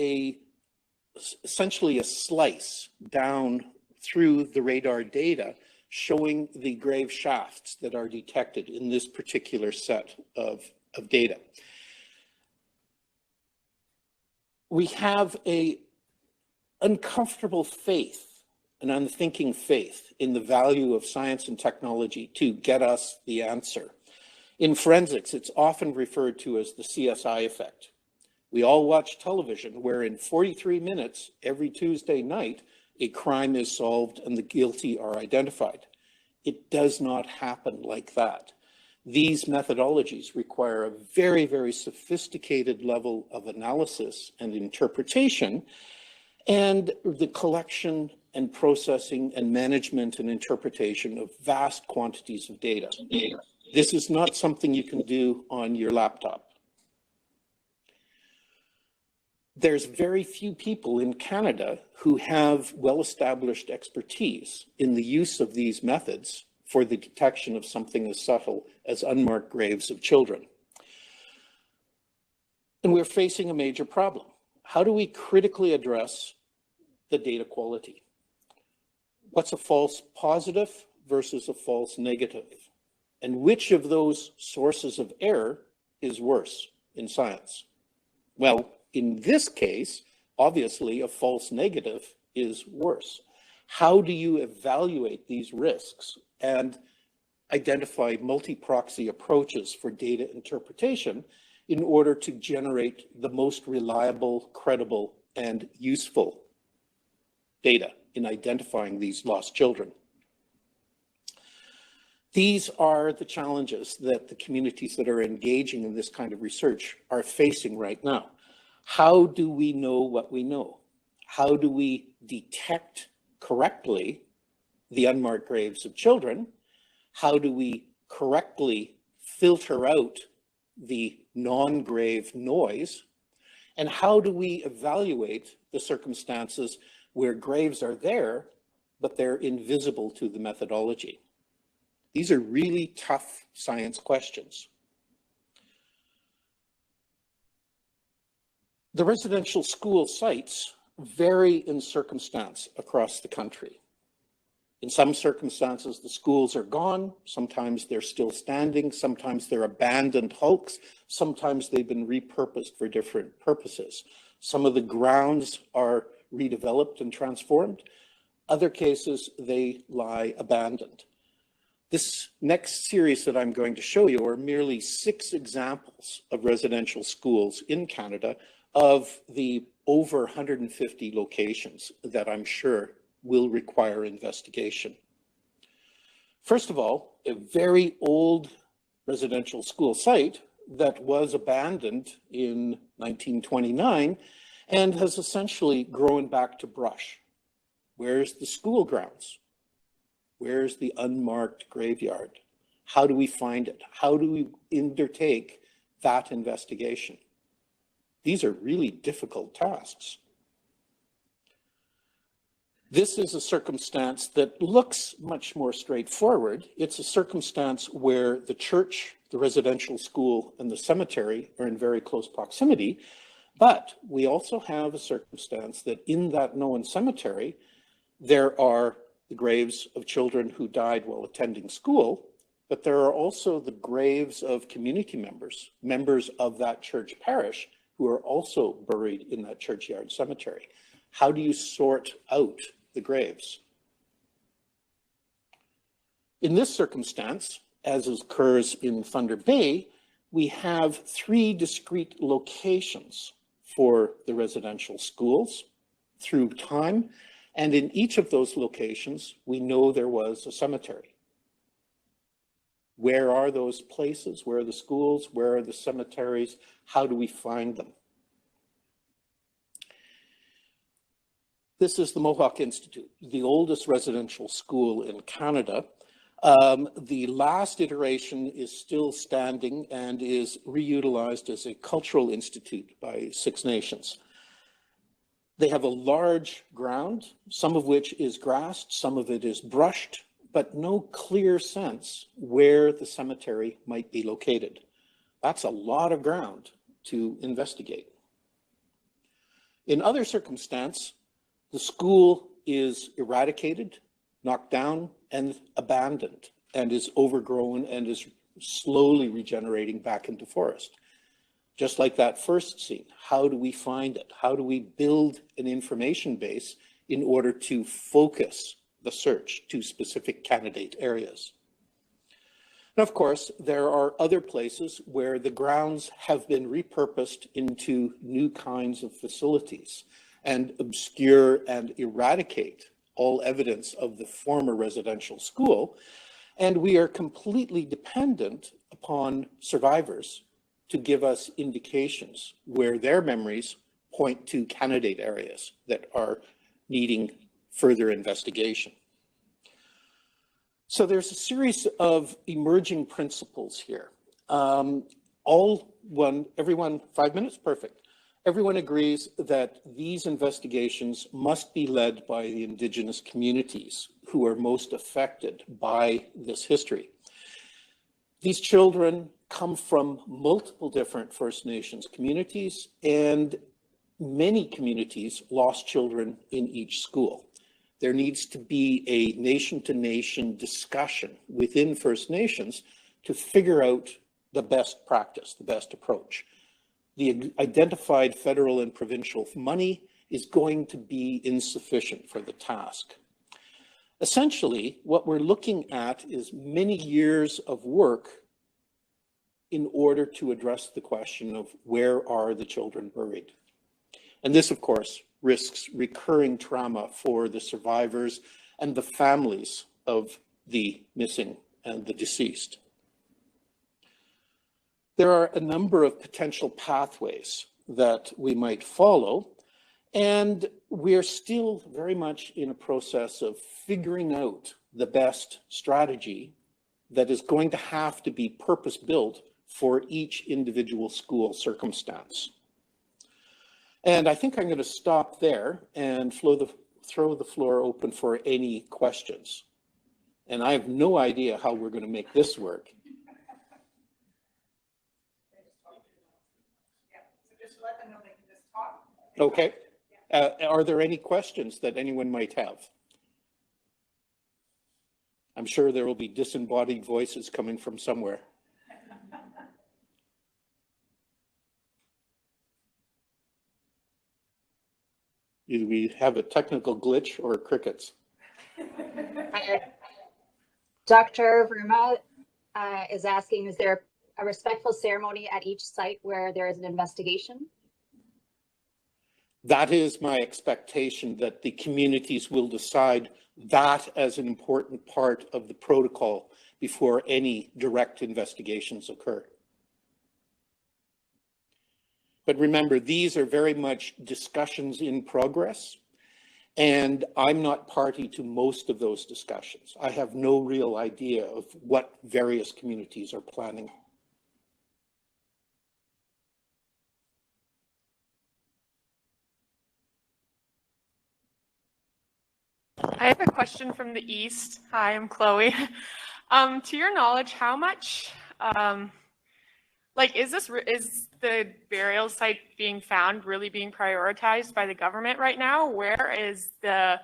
essentially a slice down through the radar data showing the grave shafts that are detected in this particular set of data. We have an uncomfortable faith, an unthinking faith in the value of science and technology to get us the answer. In forensics, it's often referred to as the CSI Effect. We all watch television where in 43 minutes every Tuesday night, a crime is solved and the guilty are identified. It does not happen like that. These methodologies require a very, very sophisticated level of analysis and interpretation, and the collection and processing and management and interpretation of vast quantities of data. This is not something you can do on your laptop. There's very few people in Canada who have well-established expertise in the use of these methods for the detection of something as subtle as unmarked graves of children. And we're facing a major problem. How do we critically address the data quality? What's a false positive versus a false negative? And which of those sources of error is worse in science? Well, in this case, obviously, a false negative is worse. How do you evaluate these risks and identify multi-proxy approaches for data interpretation in order to generate the most reliable, credible, and useful data in identifying these lost children? These are the challenges that the communities that are engaging in this kind of research are facing right now. How do we know what we know? How do we detect correctly the unmarked graves of children? How do we correctly filter out the non-grave noise? And how do we evaluate the circumstances where graves are there, but they're invisible to the methodology? These are really tough science questions. The residential school sites vary in circumstance across the country. In some circumstances, the schools are gone. Sometimes they're still standing. Sometimes they're abandoned hulks. Sometimes they've been repurposed for different purposes. Some of the grounds are redeveloped and transformed. Other cases, they lie abandoned. This next series that I'm going to show you are merely 6 examples of residential schools in Canada of the over 150 locations that I'm sure will require investigation. First of all, a very old residential school site that was abandoned in 1929 and has essentially grown back to brush. Where's the school grounds? Where's the unmarked graveyard? How do we find it? How do we undertake that investigation? These are really difficult tasks. This is a circumstance that looks much more straightforward. It's a circumstance where the church, the residential school, and the cemetery are in very close proximity. But we also have a circumstance that in that known cemetery, there are the graves of children who died while attending school, but there are also the graves of community members, members of that church parish, who are also buried in that churchyard cemetery. How do you sort out the graves? In this circumstance, as occurs in Thunder Bay, we have 3 discrete locations for the residential schools through time, and in each of those locations, we know there was a cemetery. Where are those places? Where are the schools? Where are the cemeteries? How do we find them? This is the Mohawk Institute, the oldest residential school in Canada. The last iteration is still standing and is reutilized as a cultural institute by Six Nations. They have a large ground, some of which is grassed, some of it is brushed, but no clear sense where the cemetery might be located. That's a lot of ground to investigate. In other circumstances, the school is eradicated, knocked down, and abandoned, and is overgrown and is slowly regenerating back into forest. Just like that first scene, how do we find it? How do we build an information base in order to focus the search to specific candidate areas? And of course, there are other places where the grounds have been repurposed into new kinds of facilities and obscure and eradicate all evidence of the former residential school. And we are completely dependent upon survivors to give us indications where their memories point to candidate areas that are needing further investigation. So there's a series of emerging principles here. Everyone, 5 minutes? Perfect. Everyone agrees that these investigations must be led by the Indigenous communities who are most affected by this history. These children come from multiple different First Nations communities, and many communities lost children in each school. There needs to be a nation-to-nation discussion within First Nations to figure out the best practice, the best approach. The identified federal and provincial money is going to be insufficient for the task. Essentially, what we're looking at is many years of work in order to address the question of where are the children buried. And this, of course, risks recurring trauma for the survivors and the families of the missing and the deceased. There are a number of potential pathways that we might follow, and we're still very much in a process of figuring out the best strategy that is going to have to be purpose-built for each individual school circumstance. And I think I'm going to stop there and throw the floor open for any questions. And I have no idea how we're going to make this work. Okay. Are there any questions that anyone might have? I'm sure there will be disembodied voices coming from somewhere. Either we have a technical glitch or crickets. Dr. Verma is asking, is there a respectful ceremony at each site where there is an investigation? That is my expectation, that the communities will decide that as an important part of the protocol before any direct investigations occur. But remember, these are very much discussions in progress, and I'm not party to most of those discussions. I have no real idea of what various communities are planning. I have a question from the East. Hi, I'm Chloe. To your knowledge, how much, is the burial site being found really being prioritized by the government right now? Where is the,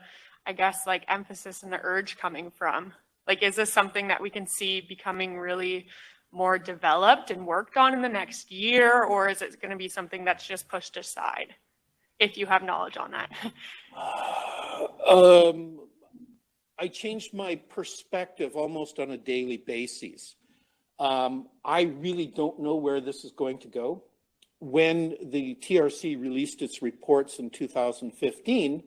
emphasis and the urge coming from? Like, is this something that we can see becoming really more developed and worked on in the next year, or is it going to be something that's just pushed aside? If you have knowledge on that. I changed my perspective almost on a daily basis. I really don't know where this is going to go. When the TRC released its reports in 2015,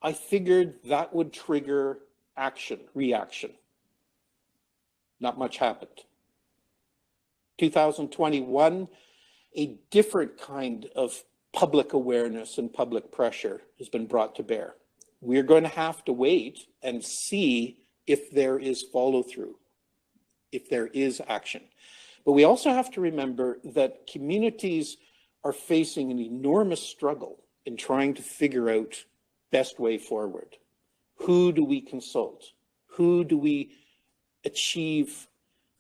I figured that would trigger action, reaction. Not much happened. 2021, a different kind of public awareness and public pressure has been brought to bear. We're going to have to wait and see if there is follow through, if there is action. But we also have to remember that communities are facing an enormous struggle in trying to figure out best way forward. Who do we consult? Who do we achieve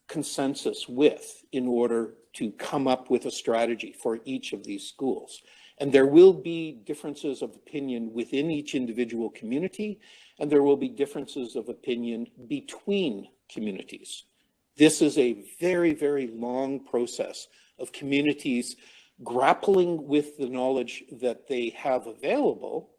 consensus with in order to come up with a strategy for each of these schools? And there will be differences of opinion within each individual community, and there will be differences of opinion between communities. This is a very, very long process of communities grappling with the knowledge that they have available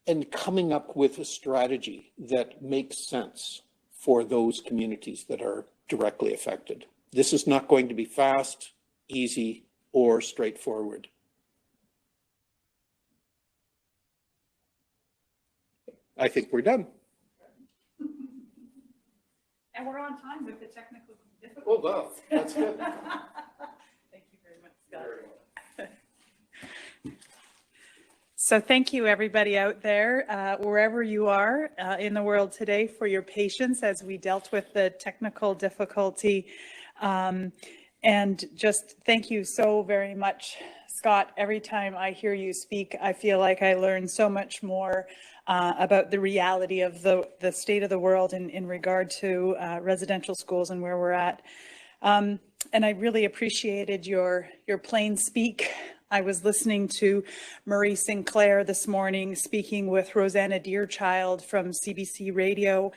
and coming up with a strategy that makes sense for those communities that are directly affected. This is not going to be fast, easy, or straightforward. I think we're done. And we're on time with the technical difficulties. Oh, wow, that's good. Thank you very much, Scott. So thank you, everybody out there, wherever you are in the world today, for your patience as we dealt with the technical difficulty. And just thank you so very much, Scott. Every time I hear you speak, I feel like I learn so much more about the reality of the state of the world in regard to residential schools and where we're at. And I really appreciated your plain speak. I was listening to Marie Sinclair this morning speaking with Rosanna Deerchild from CBC Radio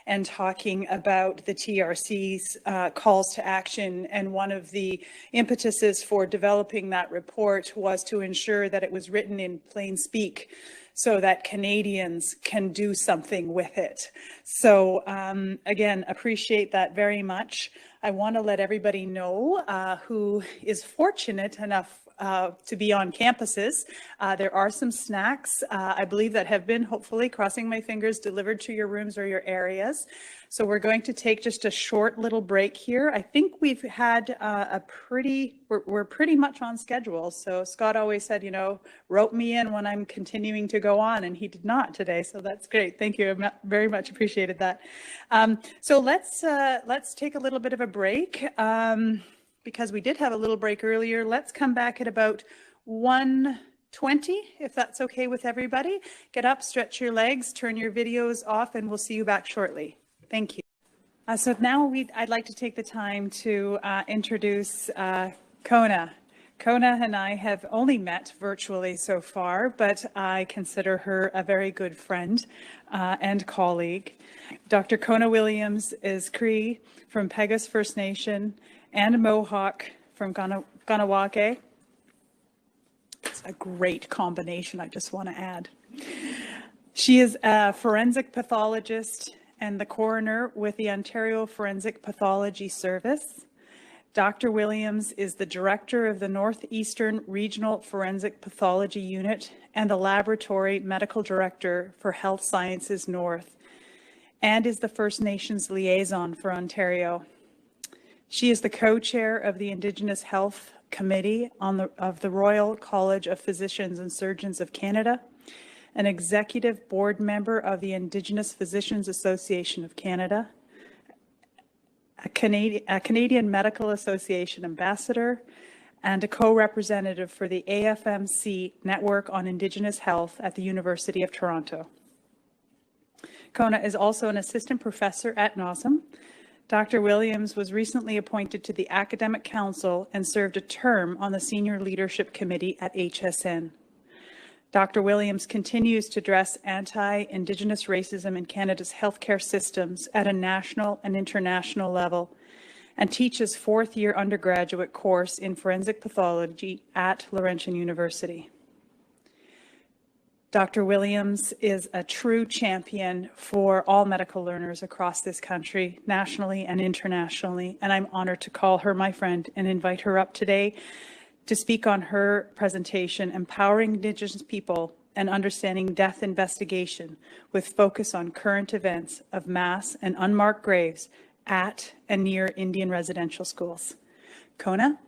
and talking about the TRC's calls to action. And one of the impetuses for developing that report was to ensure that it was written in plain speak so that Canadians can do something with it. So again, appreciate that very much. I want to let everybody know who is fortunate enough to be on campuses. There are some snacks, I believe, that have been, hopefully, crossing my fingers, delivered to your rooms or your areas. So we're going to take just a short little break here. I think we've had we're pretty much on schedule. So Scott always said, you know, rope me in when I'm continuing to go on, and he did not today. So that's great. Thank you. I very much appreciated that. So let's take a little bit of a break. Because we did have a little break earlier. Let's come back at about 1:20, if that's okay with everybody. Get up, stretch your legs, turn your videos off, and we'll see you back shortly. Thank you. So now I'd like to take the time to introduce Kona. Kona and I have only met virtually so far, but I consider her a very good friend and colleague. Dr. Kona Williams is Cree from Peguis First Nation and Mohawk from Ganawake. It's a great combination, I just want to add. She is a forensic pathologist and the coroner with the Ontario Forensic Pathology Service. Dr. Williams is the director of the Northeastern Regional Forensic Pathology Unit and the laboratory medical director for Health Sciences North, and is the First Nations liaison for Ontario. She is the co-chair of the Indigenous Health Committee of the Royal College of Physicians and Surgeons of Canada, an executive board member of the Indigenous Physicians Association of Canada, a Canadian Medical Association ambassador, and a co-representative for the AFMC Network on Indigenous Health at the University of Toronto. Kona is also an assistant professor at NOSM. Dr. Williams was recently appointed to the Academic Council and served a term on the Senior Leadership Committee at HSN. Dr. Williams continues to address anti-Indigenous racism in Canada's healthcare systems at a national and international level, and teaches fourth-year undergraduate course in forensic pathology at Laurentian University. Dr. Williams is a true champion for all medical learners across this country, nationally and internationally, and I'm honored to call her my friend and invite her up today to speak on her presentation, Empowering Indigenous People and Understanding Death Investigation, with focus on current events of mass and unmarked graves at and near Indian residential schools. Kona?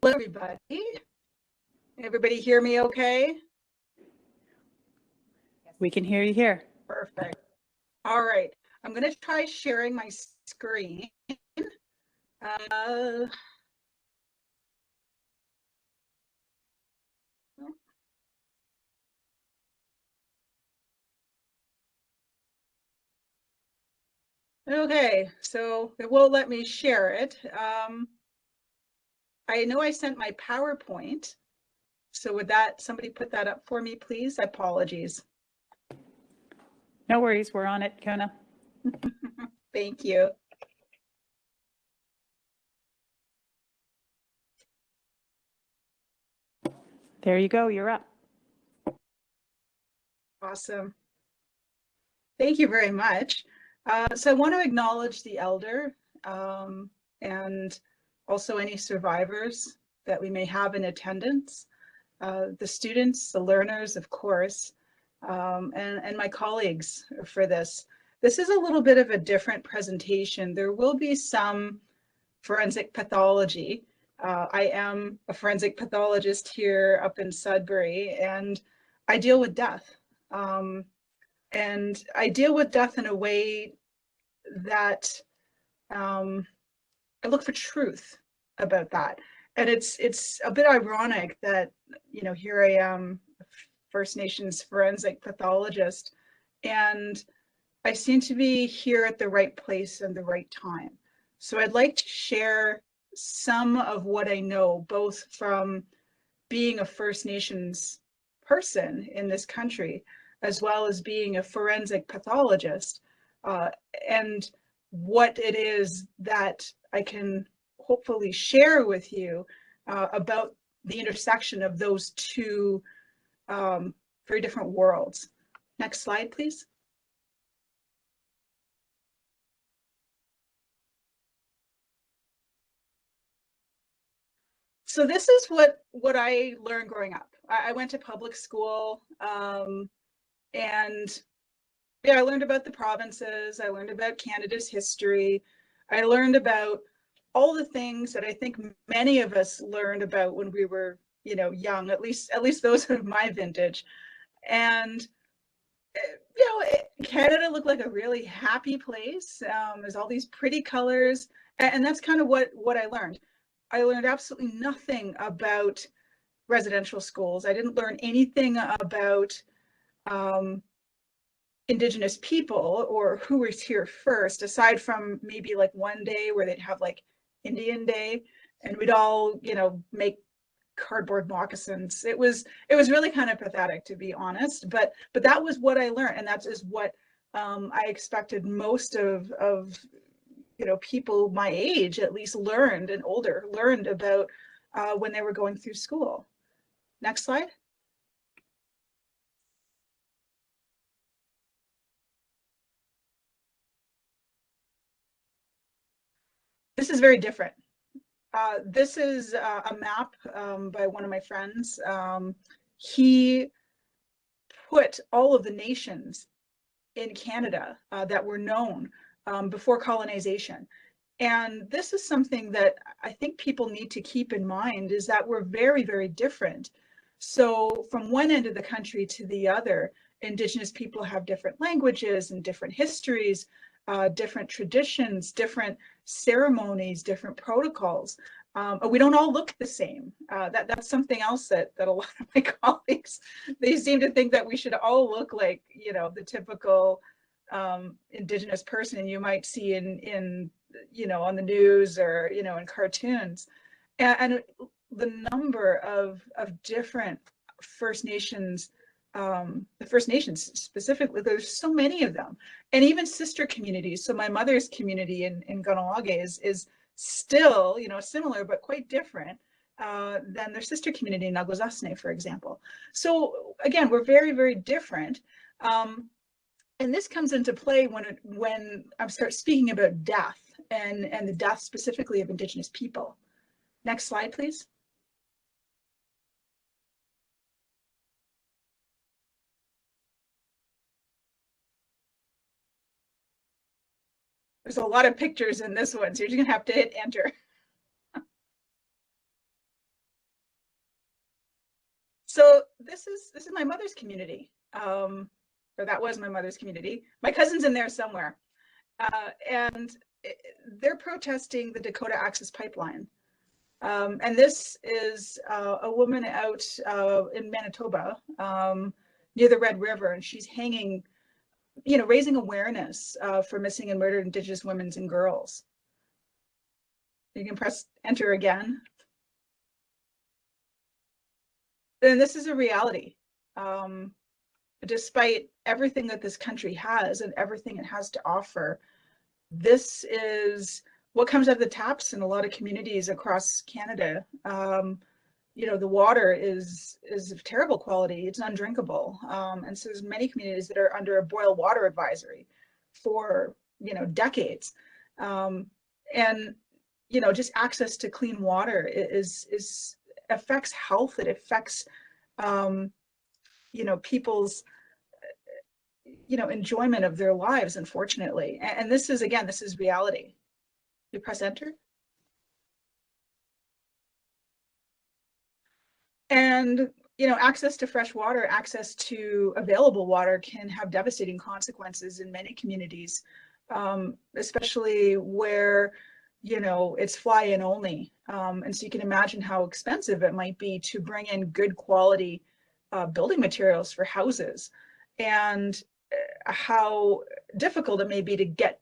Hello, everybody. Everybody hear me okay? We can hear you here. Perfect. All right. I'm going to try sharing my screen. Okay, so it won't let me share it. I know I sent my PowerPoint. So would somebody put that up for me, please? Apologies. No worries, we're on it, Kona. Thank you. There you go, you're up. Awesome. Thank you very much. So I want to acknowledge the elder and also any survivors that we may have in attendance, the students, the learners, of course, and my colleagues for this. This is a little bit of a different presentation. There will be some forensic pathology. I am a forensic pathologist here up in Sudbury, and I deal with death. And I deal with death in a way that I look for truth about that. And it's a bit ironic that, you know, here I am, First Nations forensic pathologist, and I seem to be here at the right place and the right time. So I'd like to share some of what I know, both from being a First Nations person in this country, as well as being a forensic pathologist, and what it is that I can hopefully share with you about the intersection of those two very different worlds. Next slide, please. So this is what I learned growing up. I went to public school, and yeah, I learned about the provinces. I learned about Canada's history. I learned about all the things that I think many of us learned about when we were, you know, young, at least those of my vintage. And you know, Canada looked like a really happy place. There's all these pretty colors, and that's kind of what I learned. I learned absolutely nothing about residential schools. I didn't learn anything about Indigenous people or who was here first, aside from maybe like one day where they'd have like Indian Day, and we'd all, you know, make cardboard moccasins. It was really kind of pathetic, to be honest. But that was what I learned, and that is what I expected most of you know, people my age at least learned, and older learned about when they were going through school. Next slide. This is very different. This is a map by one of my friends. He put all of the nations in Canada that were known before colonization. And this is something that I think people need to keep in mind, is that we're very, very different. So from one end of the country to the other, Indigenous people have different languages and different histories, different traditions, different ceremonies, different protocols. We don't all look the same. That's something else that a lot of my colleagues, they seem to think that we should all look like, you know, the typical Indigenous person you might see in you know, on the news or, you know, in cartoons. And the number of different First Nations, the First Nations specifically, there's so many of them, and even sister communities. So my mother's community in Ganawage is still, you know, similar but quite different than their sister community in Nagozasne, for example. So again, we're very, very different. And this comes into play when I start speaking about death and the death specifically of Indigenous people. Next slide, please. There's a lot of pictures in this one, so you're just gonna have to hit enter. So this is my mother's community, or that was my mother's community. My cousin's in there somewhere, and they're protesting the Dakota Access Pipeline. And this is a woman out in Manitoba, near the Red River, and she's hanging, you know, raising awareness for missing and murdered Indigenous women and girls. You can press enter again. And this is a reality. Despite everything that this country has and everything it has to offer, this is what comes out of the taps in a lot of communities across Canada. You know, the water is of terrible quality. It's undrinkable. And so there's many communities that are under a boil water advisory for, you know, decades. And, you know, just access to clean water is affects health. It affects, you know, people's, you know, enjoyment of their lives, unfortunately. And this is, again, this is reality. You press enter. And, you know, access to fresh water, access to available water can have devastating consequences in many communities, especially where, you know, it's fly in only. And so you can imagine how expensive it might be to bring in good quality building materials for houses, and how difficult it may be to get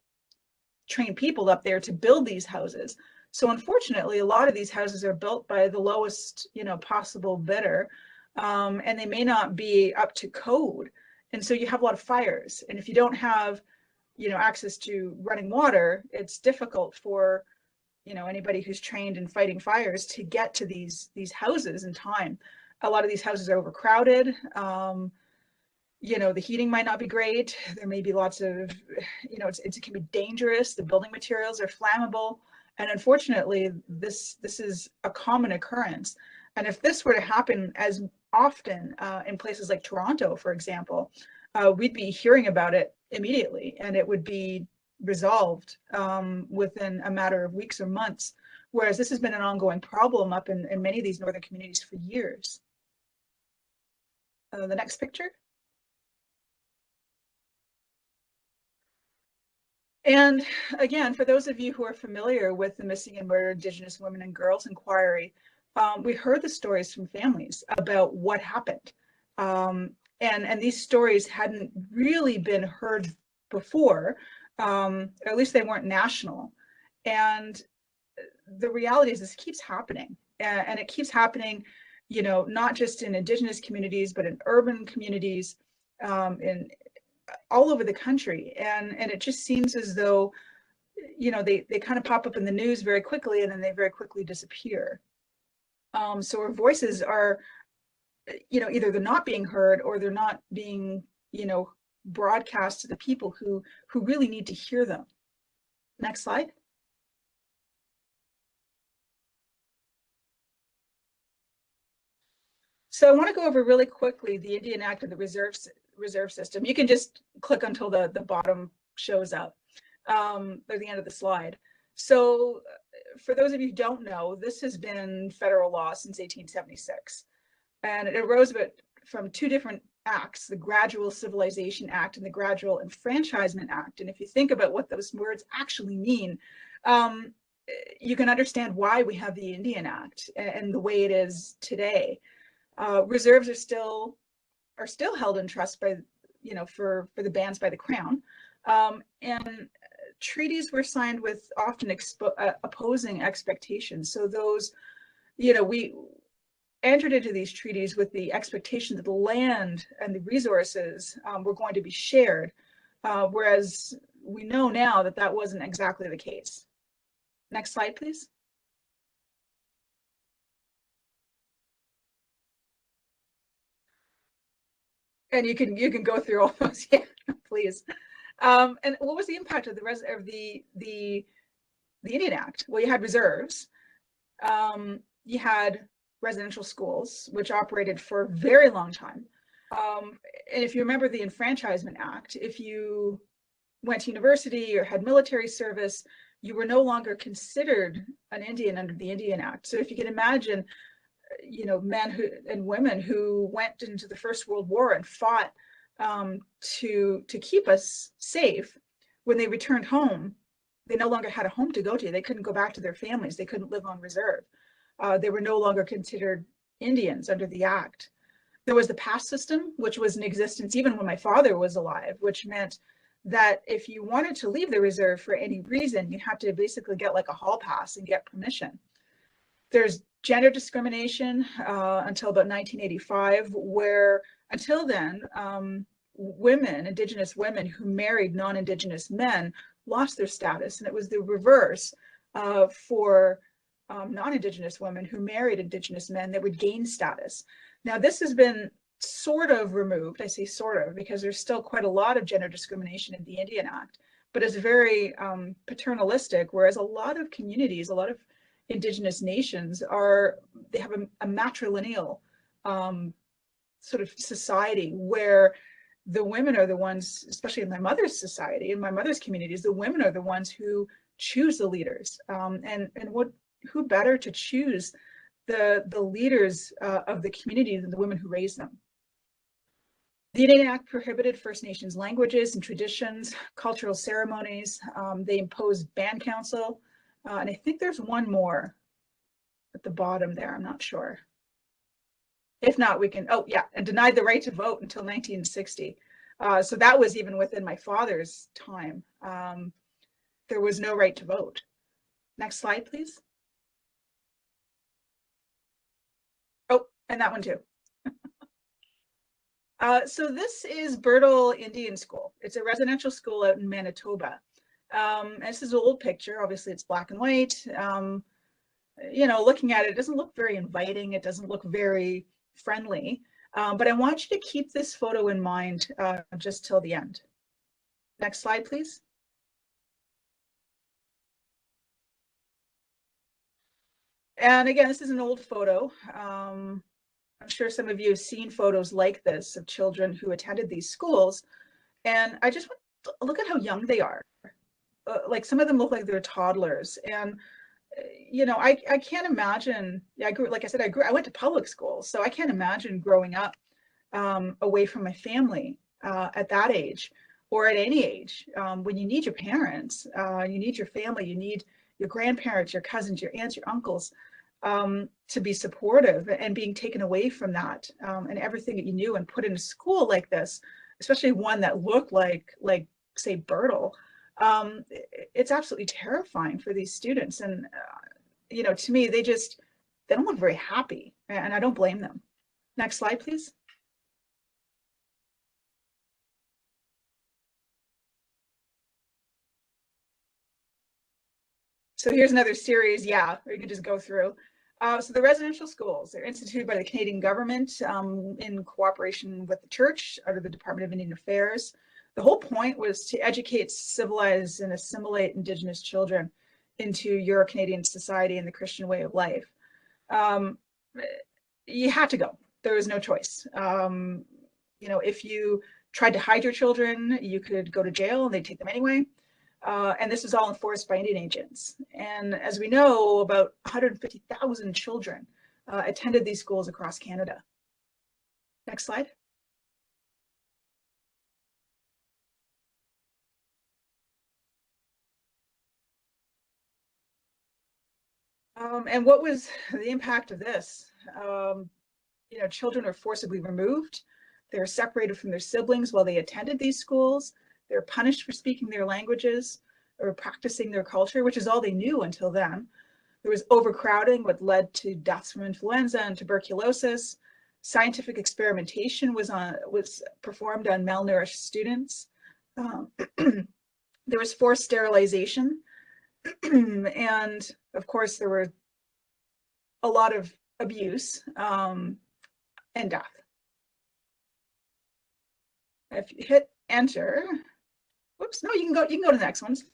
trained people up there to build these houses. So unfortunately, a lot of these houses are built by the lowest, you know, possible bidder, and they may not be up to code. And so you have a lot of fires. And if you don't have, you know, access to running water, it's difficult for, you know, anybody who's trained in fighting fires to get to these houses in time. A lot of these houses are overcrowded. You know, the heating might not be great. There may be lots of, you know, it can be dangerous. The building materials are flammable. And unfortunately, this is a common occurrence. And if this were to happen as often in places like Toronto, for example, we'd be hearing about it immediately, and it would be resolved within a matter of weeks or months. Whereas this has been an ongoing problem up in many of these northern communities for years. The next picture. And again, for those of you who are familiar with the Missing and Murdered Indigenous Women and Girls Inquiry, we heard the stories from families about what happened. And these stories hadn't really been heard before, or at least they weren't national. And the reality is this keeps happening, and it keeps happening, you know, not just in Indigenous communities, but in urban communities, in all over the country. And it just seems as though, you know, they kind of pop up in the news very quickly, and then they very quickly disappear. So our voices are, you know, either they're not being heard, or they're not being, you know, broadcast to the people who really need to hear them. Next slide. So I want to go over really quickly the Indian Act of the reserve system. You can just click until the bottom shows up, or the end of the slide. So for those of you who don't know, this has been federal law since 1876. And it arose from two different acts, the Gradual Civilization Act and the Gradual Enfranchisement Act. And if you think about what those words actually mean, you can understand why we have the Indian Act and the way it is today. Reserves are still held in trust by, you know, for the bands by the Crown. And treaties were signed with often opposing expectations. So those, we entered into these treaties with the expectation that the land and the resources were going to be shared, whereas we know now that that wasn't exactly the case. Next slide, please. And you can go through all those, yeah, please. And what was the impact of the Indian Act? Well, you had reserves. You had residential schools, which operated for a very long time. And if you remember the Enfranchisement Act, if you went to university or had military service, you were no longer considered an Indian under the Indian Act. So if you can imagine, men and women who went into the First World War and fought to keep us safe, when they returned home, they no longer had a home to go to. They couldn't go back to their families. They couldn't live on reserve. They were no longer considered Indians under the Act. There was the pass system, which was in existence even when my father was alive, which meant that if you wanted to leave the reserve for any reason, you had to basically get like a hall pass and get permission. There's gender discrimination until about 1985, where until then, women, Indigenous women who married non-Indigenous men lost their status. And it was the reverse for non-Indigenous women who married Indigenous men that would gain status. Now, this has been sort of removed. I say sort of because there's still quite a lot of gender discrimination in the Indian Act, but it's very paternalistic, whereas a lot of communities, a lot of Indigenous nations they have a matrilineal sort of society where the women are the ones, especially in my mother's society, in my mother's communities, the women are the ones who choose the leaders. And who better to choose the leaders of the community than the women who raise them? The Indian Act prohibited First Nations languages and traditions, cultural ceremonies. They imposed band council. And I think there's one more at the bottom there. I'm not sure. If not, we can, and denied the right to vote until 1960. So that was even within my father's time. There was no right to vote. Next slide, please. Oh, and that one too. So this is Birtle Indian School. It's a residential school out in Manitoba. This is an old picture. Obviously, it's black and white. Looking at it, it doesn't look very inviting. It doesn't look very friendly. But I want you to keep this photo in mind just till the end. Next slide, please. And again, this is an old photo. I'm sure some of you have seen photos like this of children who attended these schools. And I just want to look at how young they are. Like some of them look like they're toddlers. And, I can't imagine, I went to public school, so I can't imagine growing up away from my family at that age or at any age. When you need your parents, you need your family, you need your grandparents, your cousins, your aunts, your uncles, to be supportive, and being taken away from that and everything that you knew and put in a school like this, especially one that looked like say Birtle, it's absolutely terrifying for these students. And to me, they don't look very happy, and I don't blame them. Next slide, please. So here's another series, or you can just go through. So the residential schools, they're instituted by the Canadian government in cooperation with the church under the Department of Indian Affairs. The whole point was to educate, civilize, and assimilate Indigenous children into Euro-Canadian society and the Christian way of life. You had to go. There was no choice. If you tried to hide your children, you could go to jail and they'd take them anyway. And this is all enforced by Indian agents. And as we know, about 150,000 children attended these schools across Canada. Next slide. And what was the impact of this? Children are forcibly removed. They're separated from their siblings while they attended these schools. They're punished for speaking their languages or practicing their culture, which is all they knew until then. There was overcrowding, what led to deaths from influenza and tuberculosis. Scientific experimentation was performed on malnourished students. There was forced sterilization. And of course, there were a lot of abuse and death. If you hit enter, whoops, no, you can go to the next ones.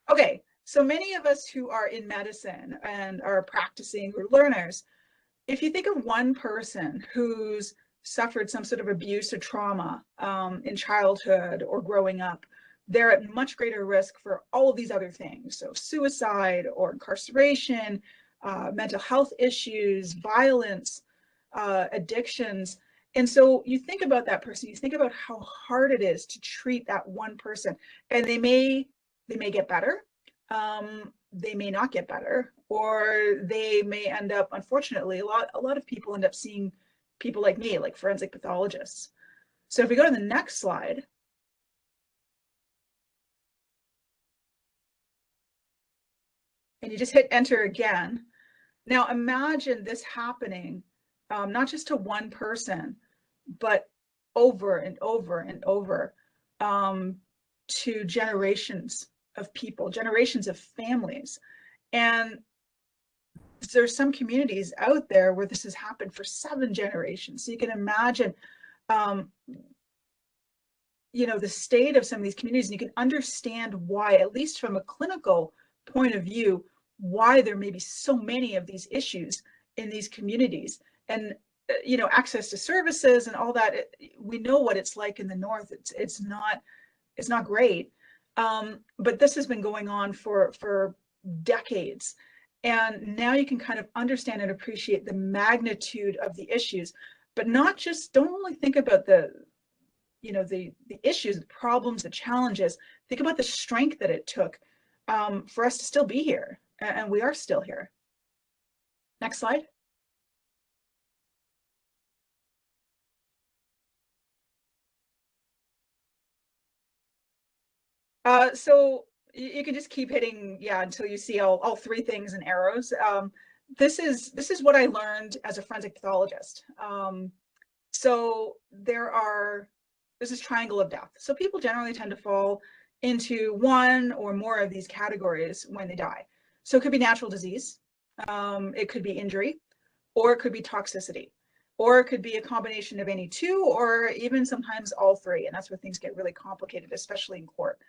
Okay, so many of us who are in medicine and are practicing or learners, if you think of one person who's suffered some sort of abuse or trauma in childhood or growing up, they're at much greater risk for all of these other things. So suicide or incarceration, mental health issues, violence, addictions. And so you think about that person, you think about how hard it is to treat that one person, and they may get better, they may not get better, or they may end up, unfortunately, a lot of people end up seeing people like me, like forensic pathologists. So if we go to the next slide, and you just hit enter again. Now imagine this happening, not just to one person, but over and over and over to generations of people, generations of families. And there's some communities out there where this has happened for 7 generations. So you can imagine, you know, the state of some of these communities, and you can understand why, at least from a clinical point of view, why there may be so many of these issues in these communities. And you know, access to services and all that, we know what it's like in the north. It's not great, but this has been going on for decades, and now you can kind of understand and appreciate the magnitude of the issues, but not just, don't only think about the, you know, the issues, the problems, the challenges. Think about the strength that it took for us to still be here, and we are still here. Next slide. So you can just keep hitting, yeah, until you see all 3 things in arrows. This is what I learned as a forensic pathologist. So this is triangle of death. So people generally tend to fall into one or more of these categories when they die. So it could be natural disease, it could be injury, or it could be toxicity, or it could be a combination of any 2, or even sometimes all 3. And that's where things get really complicated, especially in court.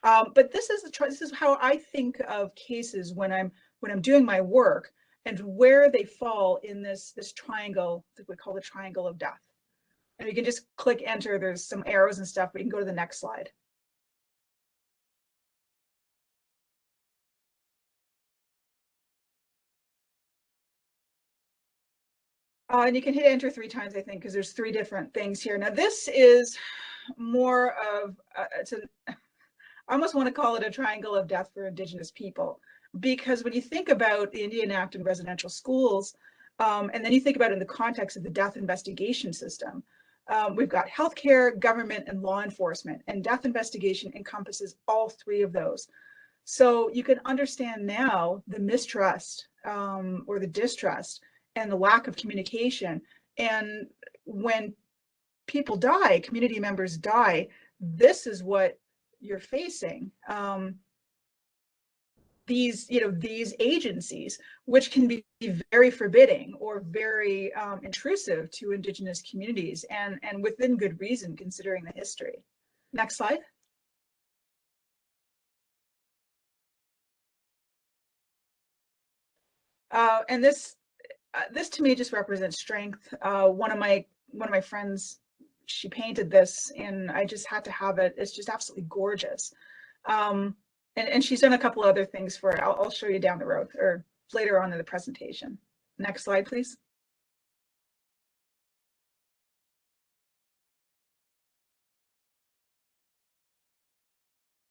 But this is how I think of cases when I'm doing my work, and where they fall in this triangle that we call the triangle of death. And you can just click enter. There's some arrows and stuff, but you can go to the next slide. And you can hit enter 3 times, I think, because there's 3 different things here. Now this is more of I almost want to call it a triangle of death for Indigenous people, because when you think about the Indian Act and residential schools, and then you think about it in the context of the death investigation system, we've got healthcare, government, and law enforcement, and death investigation encompasses all 3 of those. So you can understand now the mistrust or the distrust and the lack of communication. And when people die, community members die, this is what you're facing. These agencies, which can be very forbidding or very intrusive to Indigenous communities, and within good reason, considering the history. Next slide. And this to me just represents strength. One of my friends, she painted this, and I just had to have it. It's just absolutely gorgeous. And she's done a couple other things for it. I'll show you down the road or later on in the presentation. Next slide, please.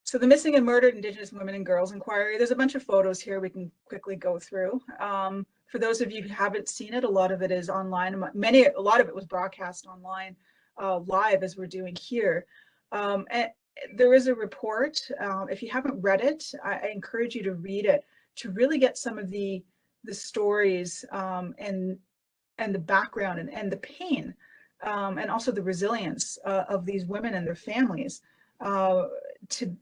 So the missing and murdered Indigenous women and girls inquiry, there's a bunch of photos here we can quickly go through. For those of you who haven't seen it, a lot of it is online. A lot of it was broadcast online live, as we're doing here. And there is a report. If you haven't read it, I encourage you to read it, to really get some of the stories and the background and the pain and also the resilience of these women and their families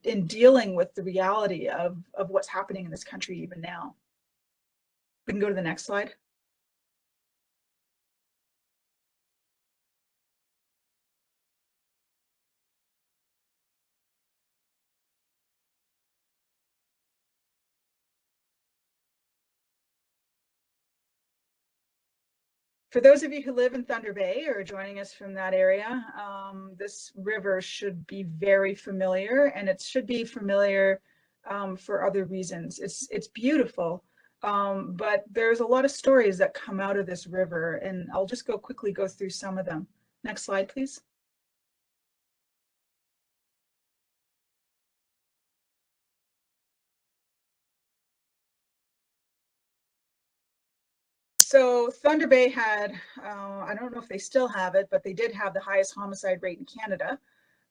in dealing with the reality of what's happening in this country even now. We can go to the next slide. For those of you who live in Thunder Bay or are joining us from that area, this river should be very familiar, and it should be familiar for other reasons. It's beautiful, but there's a lot of stories that come out of this river, and I'll just quickly go through some of them. Next slide, please. So Thunder Bay had, I don't know if they still have it, but they did have the highest homicide rate in Canada.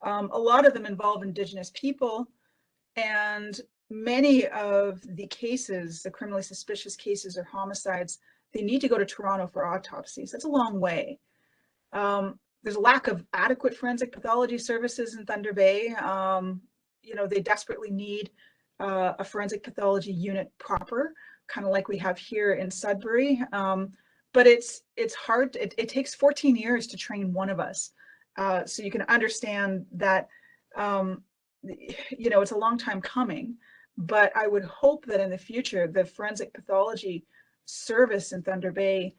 A lot of them involve Indigenous people, and many of the cases, the criminally suspicious cases or homicides, they need to go to Toronto for autopsies. That's a long way. There's a lack of adequate forensic pathology services in Thunder Bay. You know, they desperately need a forensic pathology unit proper, kind of like we have here in Sudbury. But it's hard. It takes 14 years to train one of us. So you can understand that, you know, it's a long time coming, but I would hope that in the future, the forensic pathology service in Thunder Bay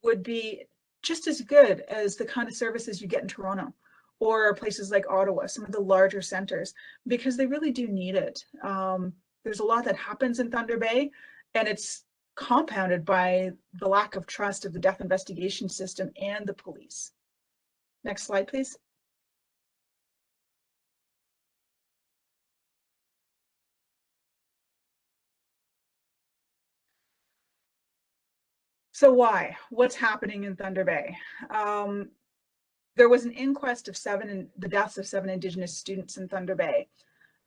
would be just as good as the kind of services you get in Toronto or places like Ottawa, some of the larger centers, because they really do need it. There's a lot that happens in Thunder Bay, and it's compounded by the lack of trust of the death investigation system and the police. Next slide, please. So why? What's happening in Thunder Bay? There was an inquest of the deaths of 7 Indigenous students in Thunder Bay.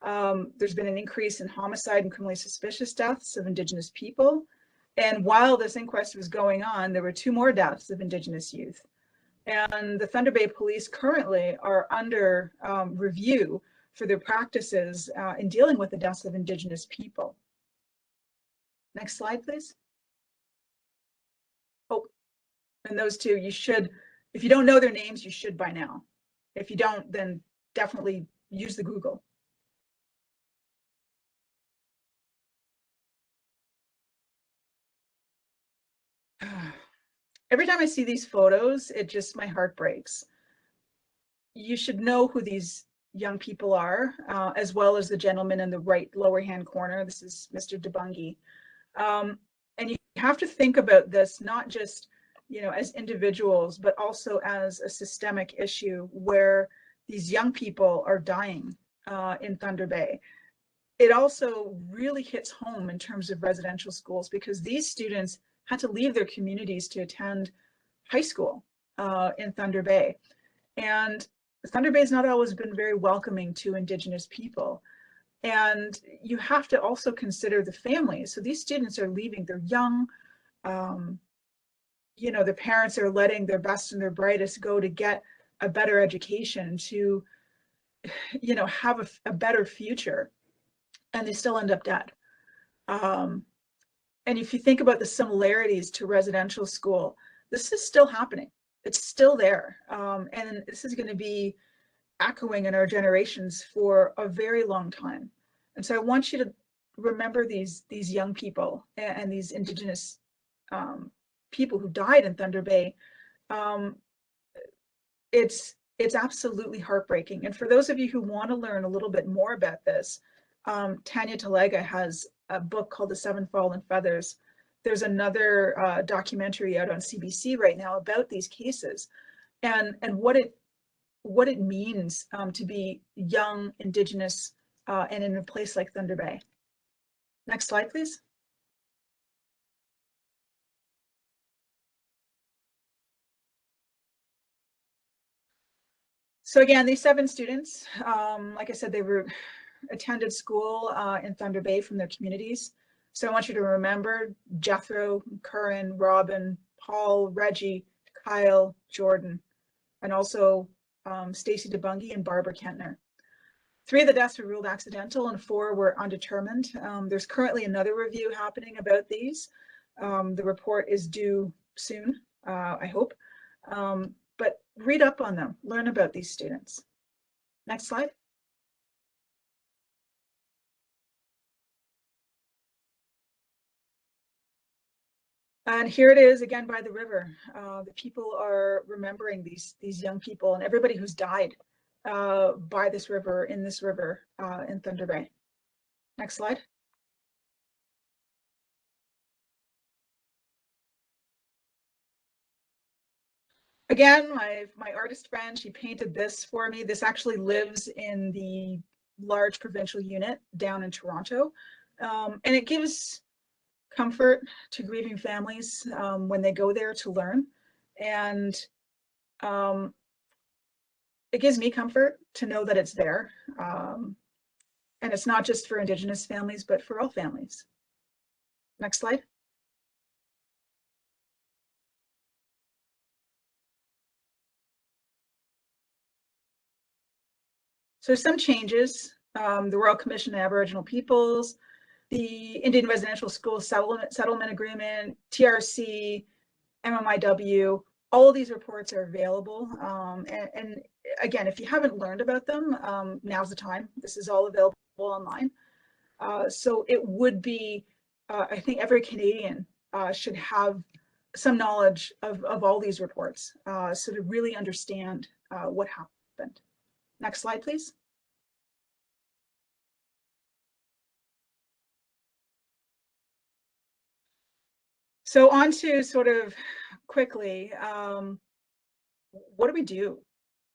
There's been an increase in homicide and criminally suspicious deaths of Indigenous people. And while this inquest was going on, there were 2 more deaths of Indigenous youth. And the Thunder Bay Police currently are under review for their practices in dealing with the deaths of Indigenous people. Next slide, please. Oh, and those 2, you should, if you don't know their names, you should by now. If you don't, then definitely use the Google. Every time I see these photos, my heart breaks. You should know who these young people are, as well as the gentleman in the right lower hand corner. This is Mr. DeBungy. And you have to think about this, not just, you know, as individuals, but also as a systemic issue where these young people are dying in Thunder Bay. It also really hits home in terms of residential schools, because these students had to leave their communities to attend high school in Thunder Bay. And Thunder Bay has not always been very welcoming to Indigenous people. And you have to also consider the families. So these students are leaving, they're young, you know, their parents are letting their best and their brightest go to get a better education, to, you know, have a better future, and they still end up dead. And if you think about the similarities to residential school, this is still happening. It's still there. And this is going to be echoing in our generations for a very long time. And so I want you to remember these young people and these Indigenous people who died in Thunder Bay. It's absolutely heartbreaking. And for those of you who want to learn a little bit more about this, Tanya Talega has a book called The Seven Fallen Feathers. There's another documentary out on CBC right now about these cases, and what it means to be young, Indigenous, and in a place like Thunder Bay. Next slide, please. So again, these 7 students, like I said, they were attended school in Thunder Bay from their communities. So I want you to remember Jethro, Curran, Robin, Paul, Reggie, Kyle, Jordan, and also Stacy DeBungy and Barbara Kentner. 3 of the deaths were ruled accidental and 4 were undetermined. There's currently another review happening about these. The report is due soon, I hope. But read up on them, learn about these students. Next slide. And here it is again by the river. The people are remembering these young people and everybody who's died by this river, in this river in Thunder Bay. Next slide. Again, my artist friend, she painted this for me. This actually lives in the large provincial unit down in Toronto. And it gives comfort to grieving families when they go there to learn. And it gives me comfort to know that it's there. And it's not just for Indigenous families, but for all families. Next slide. So some changes. The Royal Commission on Aboriginal Peoples, the Indian Residential School Settlement Agreement, TRC, MMIW, all of these reports are available. And again, if you haven't learned about them, now's the time. This is all available online. So it would be, I think every Canadian should have some knowledge of all these reports, so to really understand what happened. Next slide, please. So on to sort of quickly, what do we do?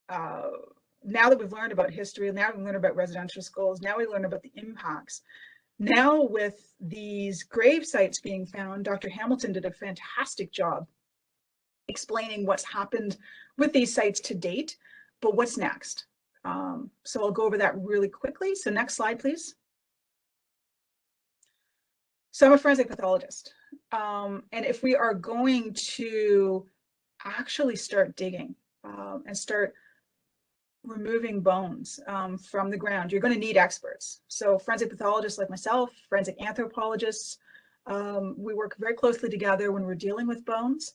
Now that we've learned about history, now we've learned about residential schools, now we learn about the impacts. Now with these grave sites being found, Dr. Hamilton did a fantastic job explaining what's happened with these sites to date, but what's next? So I'll go over that really quickly. So next slide, please. So I'm a forensic pathologist. And if we are going to actually start digging and start removing bones from the ground, you're going to need experts. So forensic pathologists like myself, forensic anthropologists, we work very closely together when we're dealing with bones.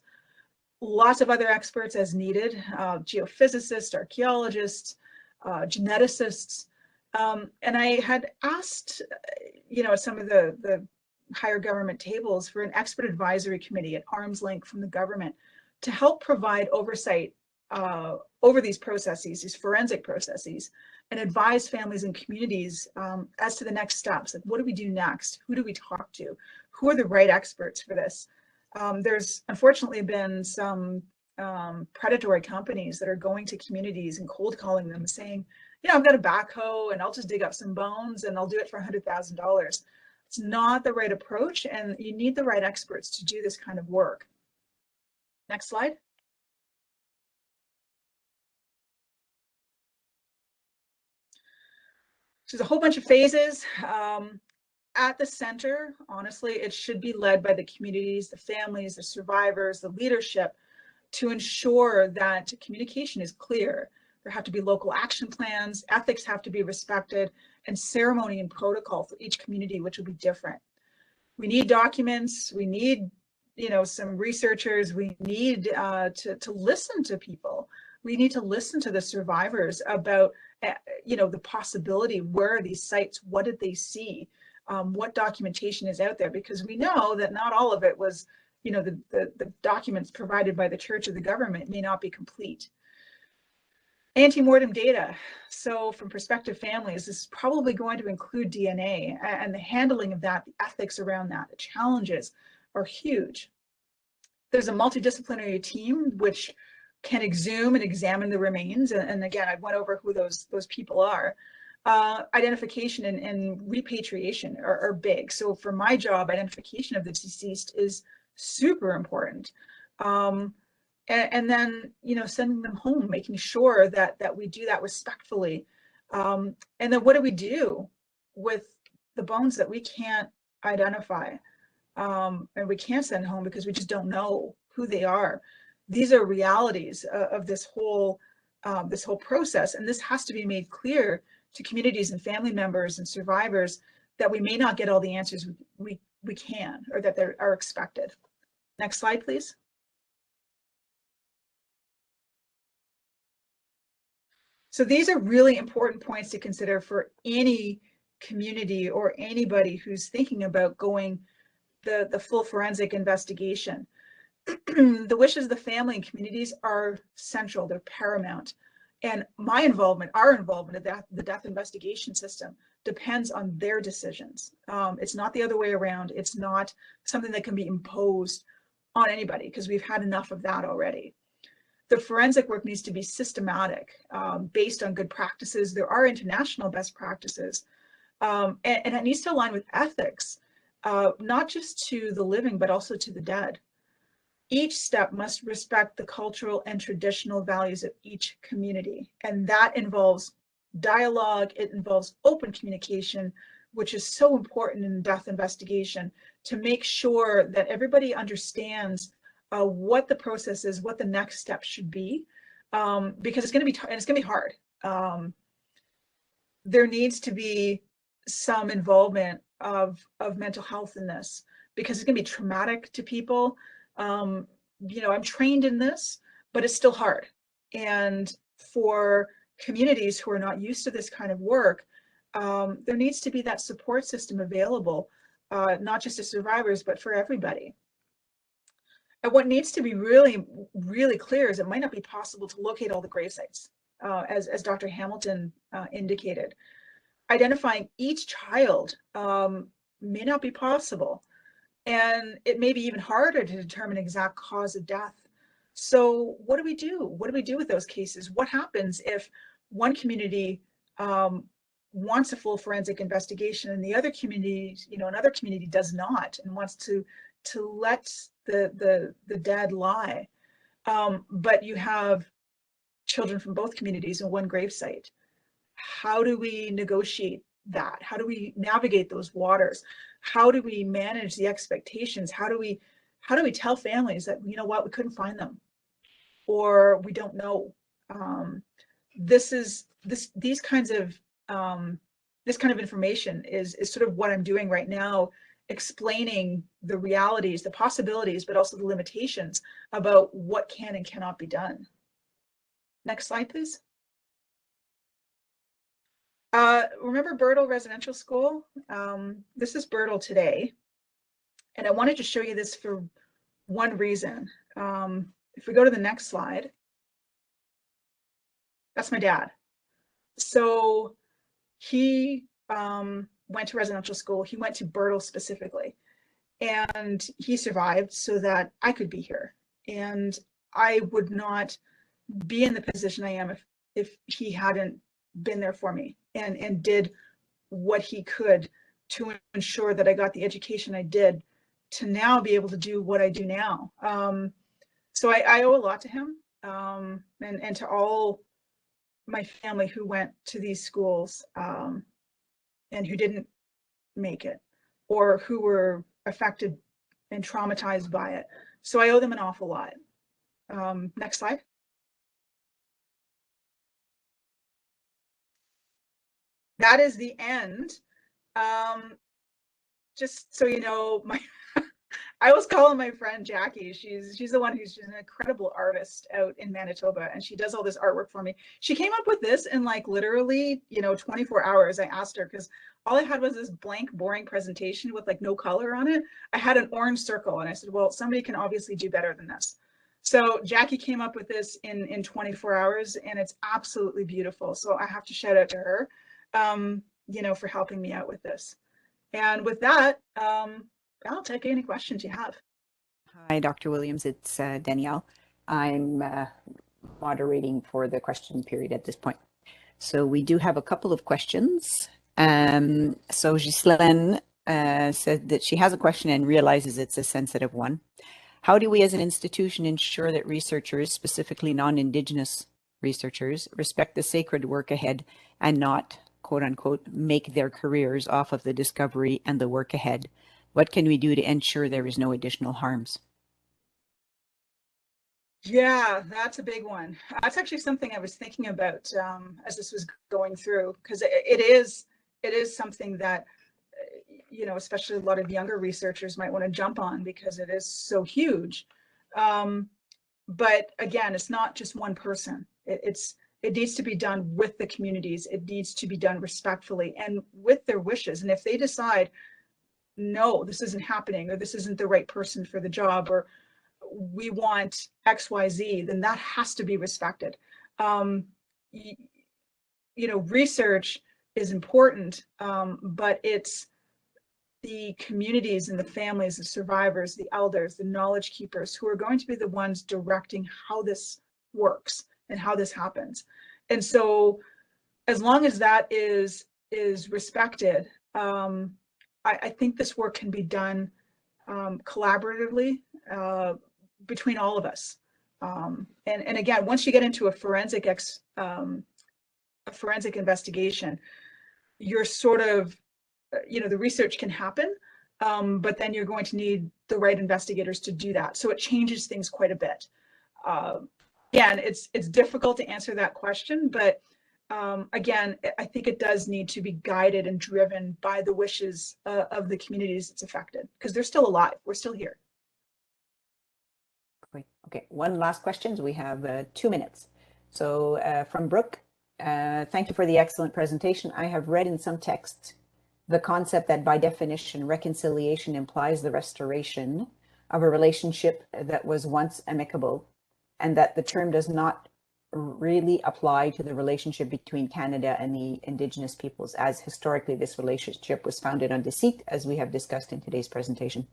Lots of other experts as needed, geophysicists, archaeologists, geneticists. And I had asked, some of the higher government tables for an expert advisory committee at arm's length from the government to help provide oversight over these processes, these forensic processes, and advise families and communities as to the next steps. Like, what do we do next? Who do we talk to? Who are the right experts for this? There's unfortunately been some predatory companies that are going to communities and cold calling them saying, I've got a backhoe and I'll just dig up some bones and I'll do it for $100,000. It's not the right approach, and you need the right experts to do this kind of work. Next slide. So there's a whole bunch of phases. At the center, honestly, it should be led by the communities, the families, the survivors, the leadership, to ensure that communication is clear. There have to be local action plans, ethics have to be respected, and ceremony and protocol for each community, which will be different. We need documents, we need, some researchers, we need to listen to people. We need to listen to the survivors about, the possibility, where are these sites, what did they see, what documentation is out there, because we know that not all of it was, the documents provided by the church or the government may not be complete. Antemortem data. So from prospective families, this is probably going to include DNA, and the handling of that, the ethics around that, the challenges are huge. There's a multidisciplinary team which can exhume and examine the remains. And again, I went over who those people are. Identification and repatriation are big. So for my job, identification of the deceased is super important. And then, sending them home, making sure that we do that respectfully. And then what do we do with the bones that we can't identify, and we can't send home because we just don't know who they are. These are realities of this whole process, and this has to be made clear to communities and family members and survivors that we may not get all the answers we can, or that are expected. Next slide, please. So these are really important points to consider for any community or anybody who's thinking about going the full forensic investigation. The wishes of the family and communities are central, they're paramount. And my involvement, our involvement in the death investigation system depends on their decisions. It's not the other way around. It's not something that can be imposed on anybody, because we've had enough of that already. The forensic work needs to be systematic, based on good practices. There are international best practices, and it needs to align with ethics, not just to the living, but also to the dead. Each step must respect the cultural and traditional values of each community. And that involves dialogue, it involves open communication, which is so important in death investigation, to make sure that everybody understands what the process is, what the next step should be, because it's going to be hard. There needs to be some involvement of mental health in this, because it's going to be traumatic to people. You know, I'm trained in this, but it's still hard. And for communities who are not used to this kind of work, there needs to be that support system available, not just to survivors, but for everybody. And what needs to be really, really clear is it might not be possible to locate all the grave sites, as Dr. Hamilton indicated. Identifying each child may not be possible. And it may be even harder to determine exact cause of death. So what do we do? What do we do with those cases? What happens if one community wants a full forensic investigation and the other community, another community does not, and wants to let the dead lie? But you have children from both communities in one gravesite. How do we negotiate that? How do we navigate those waters? How do we manage the expectations? How do we tell families that, you know what, we couldn't find them, or we don't know? This kind of information is sort of what I'm doing right now, explaining the realities, the possibilities, but also the limitations about what can and cannot be done. Next slide, please. Remember Birtle Residential School? This is Birtle today. And I wanted to show you this for one reason. If we go to the next slide, that's my dad. So he went to residential school. He went to Birtle specifically. And he survived so that I could be here. And I would not be in the position I am if he hadn't been there for me and did what he could to ensure that I got the education I did to now be able to do what I do now. So I owe a lot to him, and to all my family who went to these schools and who didn't make it, or who were affected and traumatized by it. So I owe them an awful lot. Next slide. That is the end. Just so you know, I always call my friend Jackie. She's the one who's just an incredible artist out in Manitoba, and she does all this artwork for me. She came up with this in like literally, 24 hours. I asked her, because all I had was this blank, boring presentation with like no color on it. I had an orange circle, and I said, well, somebody can obviously do better than this. So Jackie came up with this in 24 hours, and it's absolutely beautiful. So I have to shout out to her, for helping me out with this. And with that, I'll take any questions you have. Hi, Dr. Williams. It's Danielle. I'm moderating for the question period at this point. So we do have a couple of questions. So Ghislaine said that she has a question and realizes it's a sensitive one. How do we as an institution ensure that researchers, specifically non-Indigenous researchers, respect the sacred work ahead and not quote unquote, make their careers off of the discovery and the work ahead? What can we do to ensure there is no additional harms? Yeah, that's a big one. That's actually something I was thinking about as this was going through, because it is something that, you know, especially a lot of younger researchers might want to jump on because it is so huge. But again, it's not just one person. It needs to be done with the communities. It needs to be done respectfully and with their wishes. And if they decide, no, this isn't happening, or this isn't the right person for the job, or we want XYZ, then that has to be respected. You know, research is important, but it's the communities and the families, the survivors, the elders, the knowledge keepers who are going to be the ones directing how this works and how this happens. And so as long as that is respected, I think this work can be done collaboratively between all of us. And again, once you get into a forensic investigation, you're sort of, you know, the research can happen, but then you're going to need the right investigators to do that. So it changes things quite a bit. Again, it's difficult to answer that question, but again, I think it does need to be guided and driven by the wishes of the communities it's affected, because they're still alive. We're still here. Okay, one last question. We have 2 minutes. So from Brooke, thank you for the excellent presentation. I have read in some texts the concept that by definition, reconciliation implies the restoration of a relationship that was once amicable, and that the term does not really apply to the relationship between Canada and the Indigenous peoples, as historically this relationship was founded on deceit, as we have discussed in today's presentation.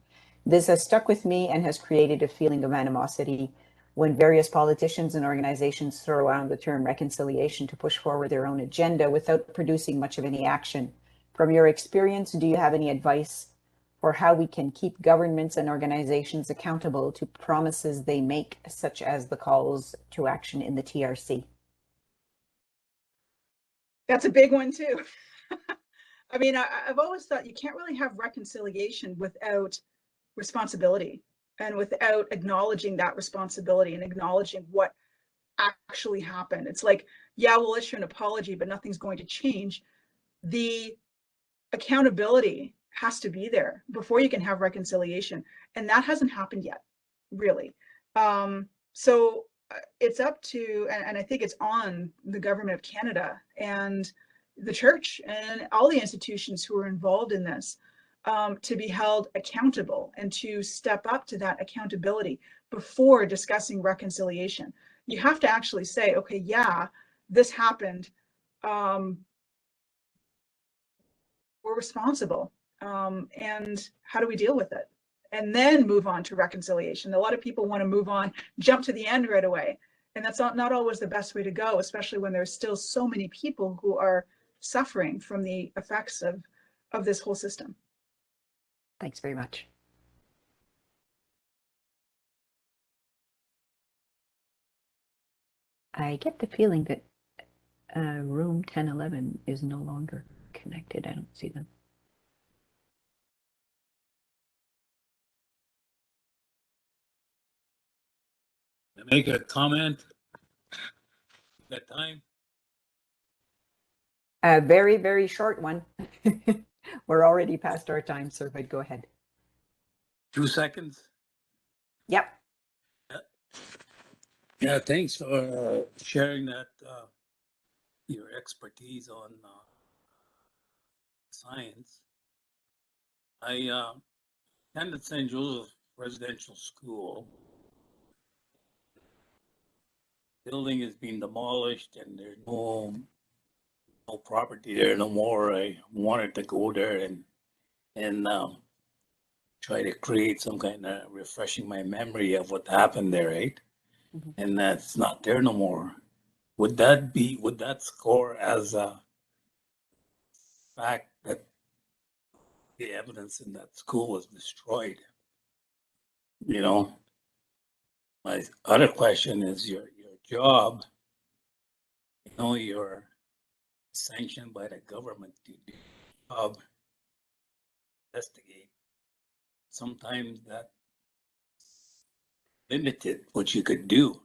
This has stuck with me and has created a feeling of animosity when various politicians and organizations throw around the term reconciliation to push forward their own agenda without producing much of any action. From your experience, do you have any advice for how we can keep governments and organizations accountable to promises they make, such as the calls to action in the TRC? That's a big one too. I mean, I've always thought you can't really have reconciliation without responsibility and without acknowledging that responsibility and acknowledging what actually happened. It's like, yeah, we'll issue an apology, but nothing's going to change. The accountability has to be there before you can have reconciliation. And that hasn't happened yet, really. So it's up to, and I think it's on the government of Canada and the church and all the institutions who are involved in this to be held accountable and to step up to that accountability before discussing reconciliation. You have to actually say, okay, yeah, this happened. We're responsible. And how do we deal with it? And then move on to reconciliation. A lot of people want to move on, jump to the end right away. And that's not always the best way to go, especially when there's still so many people who are suffering from the effects of this whole system. Thanks very much. I get the feeling that room 1011 is no longer connected. I don't see them. Make a comment. That time. A very, very short one. We're already past our time, sir, but go ahead. 2 seconds. Yep. Yeah, thanks for sharing that, your expertise on science. I attended St. Joseph Residential School. Building has been demolished and there's no property there no more. I wanted to go there and try to create some kind of refreshing my memory of what happened there, right? Mhm. And that's not there no more. Would that score as a fact that the evidence in that school was destroyed? You know, my other question is your job, you know, your sanctioned by the government to do the job, investigate. Sometimes that limited what you could do.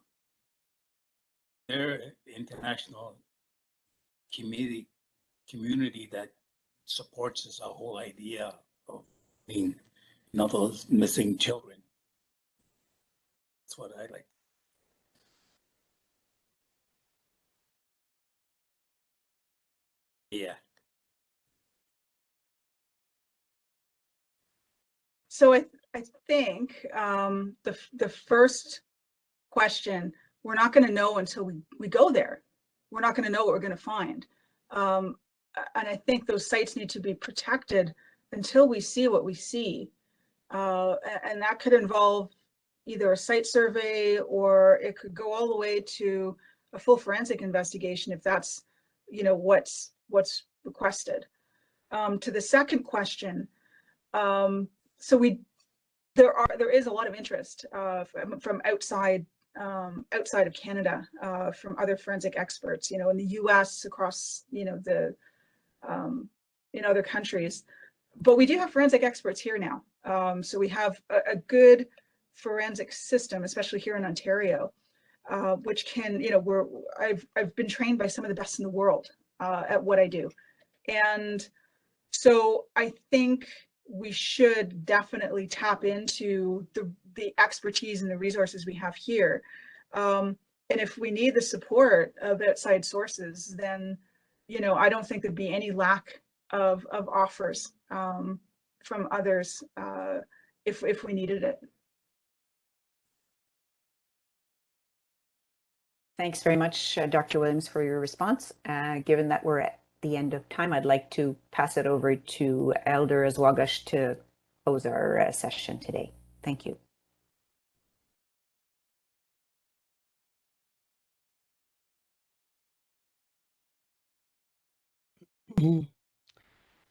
There, international community that supports this whole idea of being, those missing children. That's what I like. Yeah. So I think the first question, we're not going to know until we go there. We're not going to know what we're going to find. And I think those sites need to be protected until we see what we see. And that could involve either a site survey, or it could go all the way to a full forensic investigation if that's, what's requested. To the second question, so there is a lot of interest from outside of Canada, from other forensic experts, in the US, across, the in other countries. But we do have forensic experts here now. So we have a good forensic system, especially here in Ontario, which can, I've been trained by some of the best in the world at what I do. And so I think we should definitely tap into the expertise and the resources we have here. And if we need the support of outside sources, then, I don't think there'd be any lack of offers from others if we needed it. Thanks very much, Dr. Williams, for your response. Given that we're at the end of time, I'd like to pass it over to Elder Azwagash to close our session today. Thank you.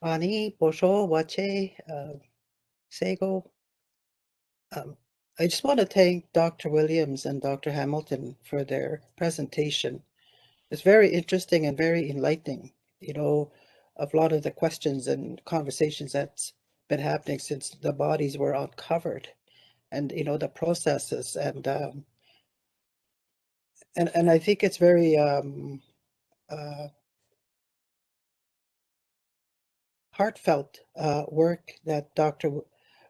Ani, Bosho, Wache, Sego. I just want to thank Dr. Williams and Dr. Hamilton for their presentation. It's very interesting and very enlightening, of a lot of the questions and conversations that's been happening since the bodies were uncovered, and, the processes, and I think it's very heartfelt work that Dr.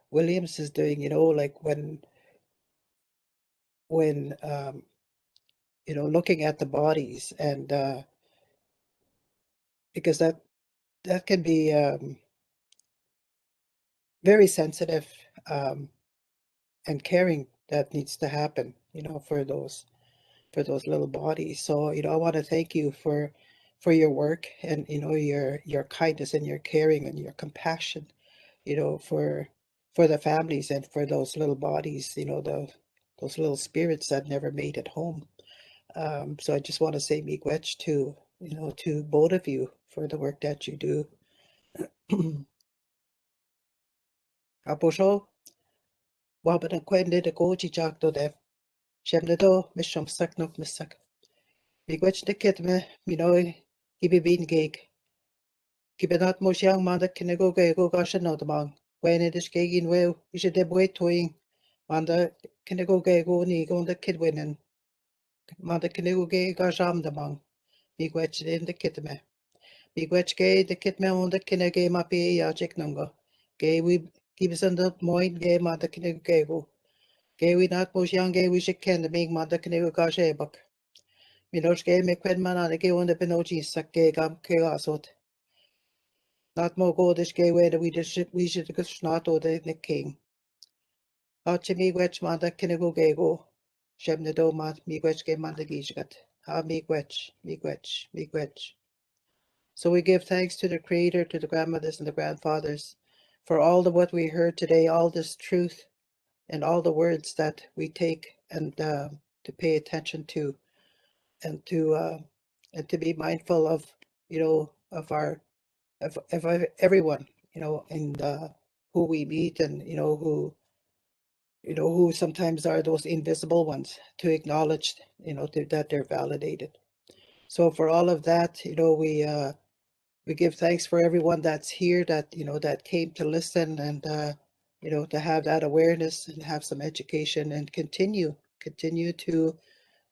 Williams is doing, like when looking at the bodies, and because that can be very sensitive and caring that needs to happen, for those little bodies. So, I want to thank you for your work, and, your kindness and your caring and your compassion, for the families and for those little bodies, those little spirits that never made it home. So I just want to say miigwech to both of you for the work that you do. Aposho, wabana kwende de goji jakto de shemnedo mishom saknok misak. Miigwech de kitme, ibibin gig. Gibenat mosyang manda kinego gego gashanodamang. When it is gagin well, you should have wait toing. Manda kinego gego ni on the kid winning. Manda kinego ge gashamdamang. Miigwech in the kitme. Miigwech ge the kitme on the kinege mapi ya chiknunga. Ge we give us under moin ge manda kinego gego. Ge we not mosyang ge we should ken the make manda kinego gashebak. Milosh ge me quen manana ge on the benoji sak ge gam ke asot. Not more godish ge where we should go snot or the king. Archie miigwech manda kinego gego. Shemnedo mat miigwech ge manda gishgat. Ha miigwech. So we give thanks to the Creator, to the grandmothers and the grandfathers, for all the what we heard today, all this truth, and all the words that we take and to pay attention to, and to be mindful of, of everyone, and who we meet, and who sometimes are those invisible ones, to acknowledge, that they're validated. So for all of that, we give thanks for everyone that's here that, that came to listen and, to have that awareness and have some education and continue to,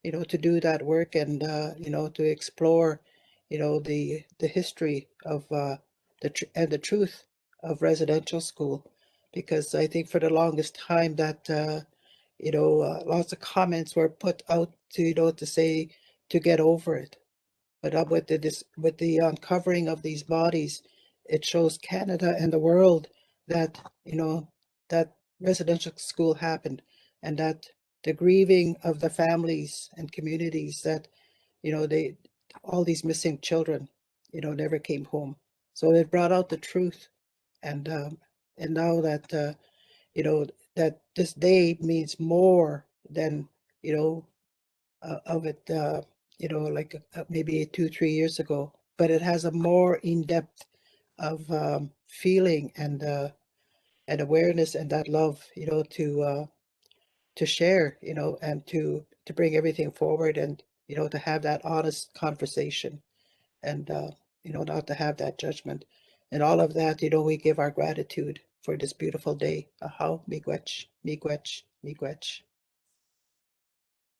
to do that work and, to explore, the history of, and the truth of residential school. Because I think for the longest time that, lots of comments were put out to, to say, to get over it. But with the uncovering of these bodies, it shows Canada and the world that, that residential school happened, and that the grieving of the families and communities that, they, all these missing children, never came home. So it brought out the truth. And now that, that this day means more than, you know, of it, like maybe 2, 3 years ago, but it has a more in-depth of feeling and awareness and that love, to share, and to bring everything forward and, to have that honest conversation and, not to have that judgment. And all of that, we give our gratitude for this beautiful day. Ahaw, miigwech, miigwech, miigwech.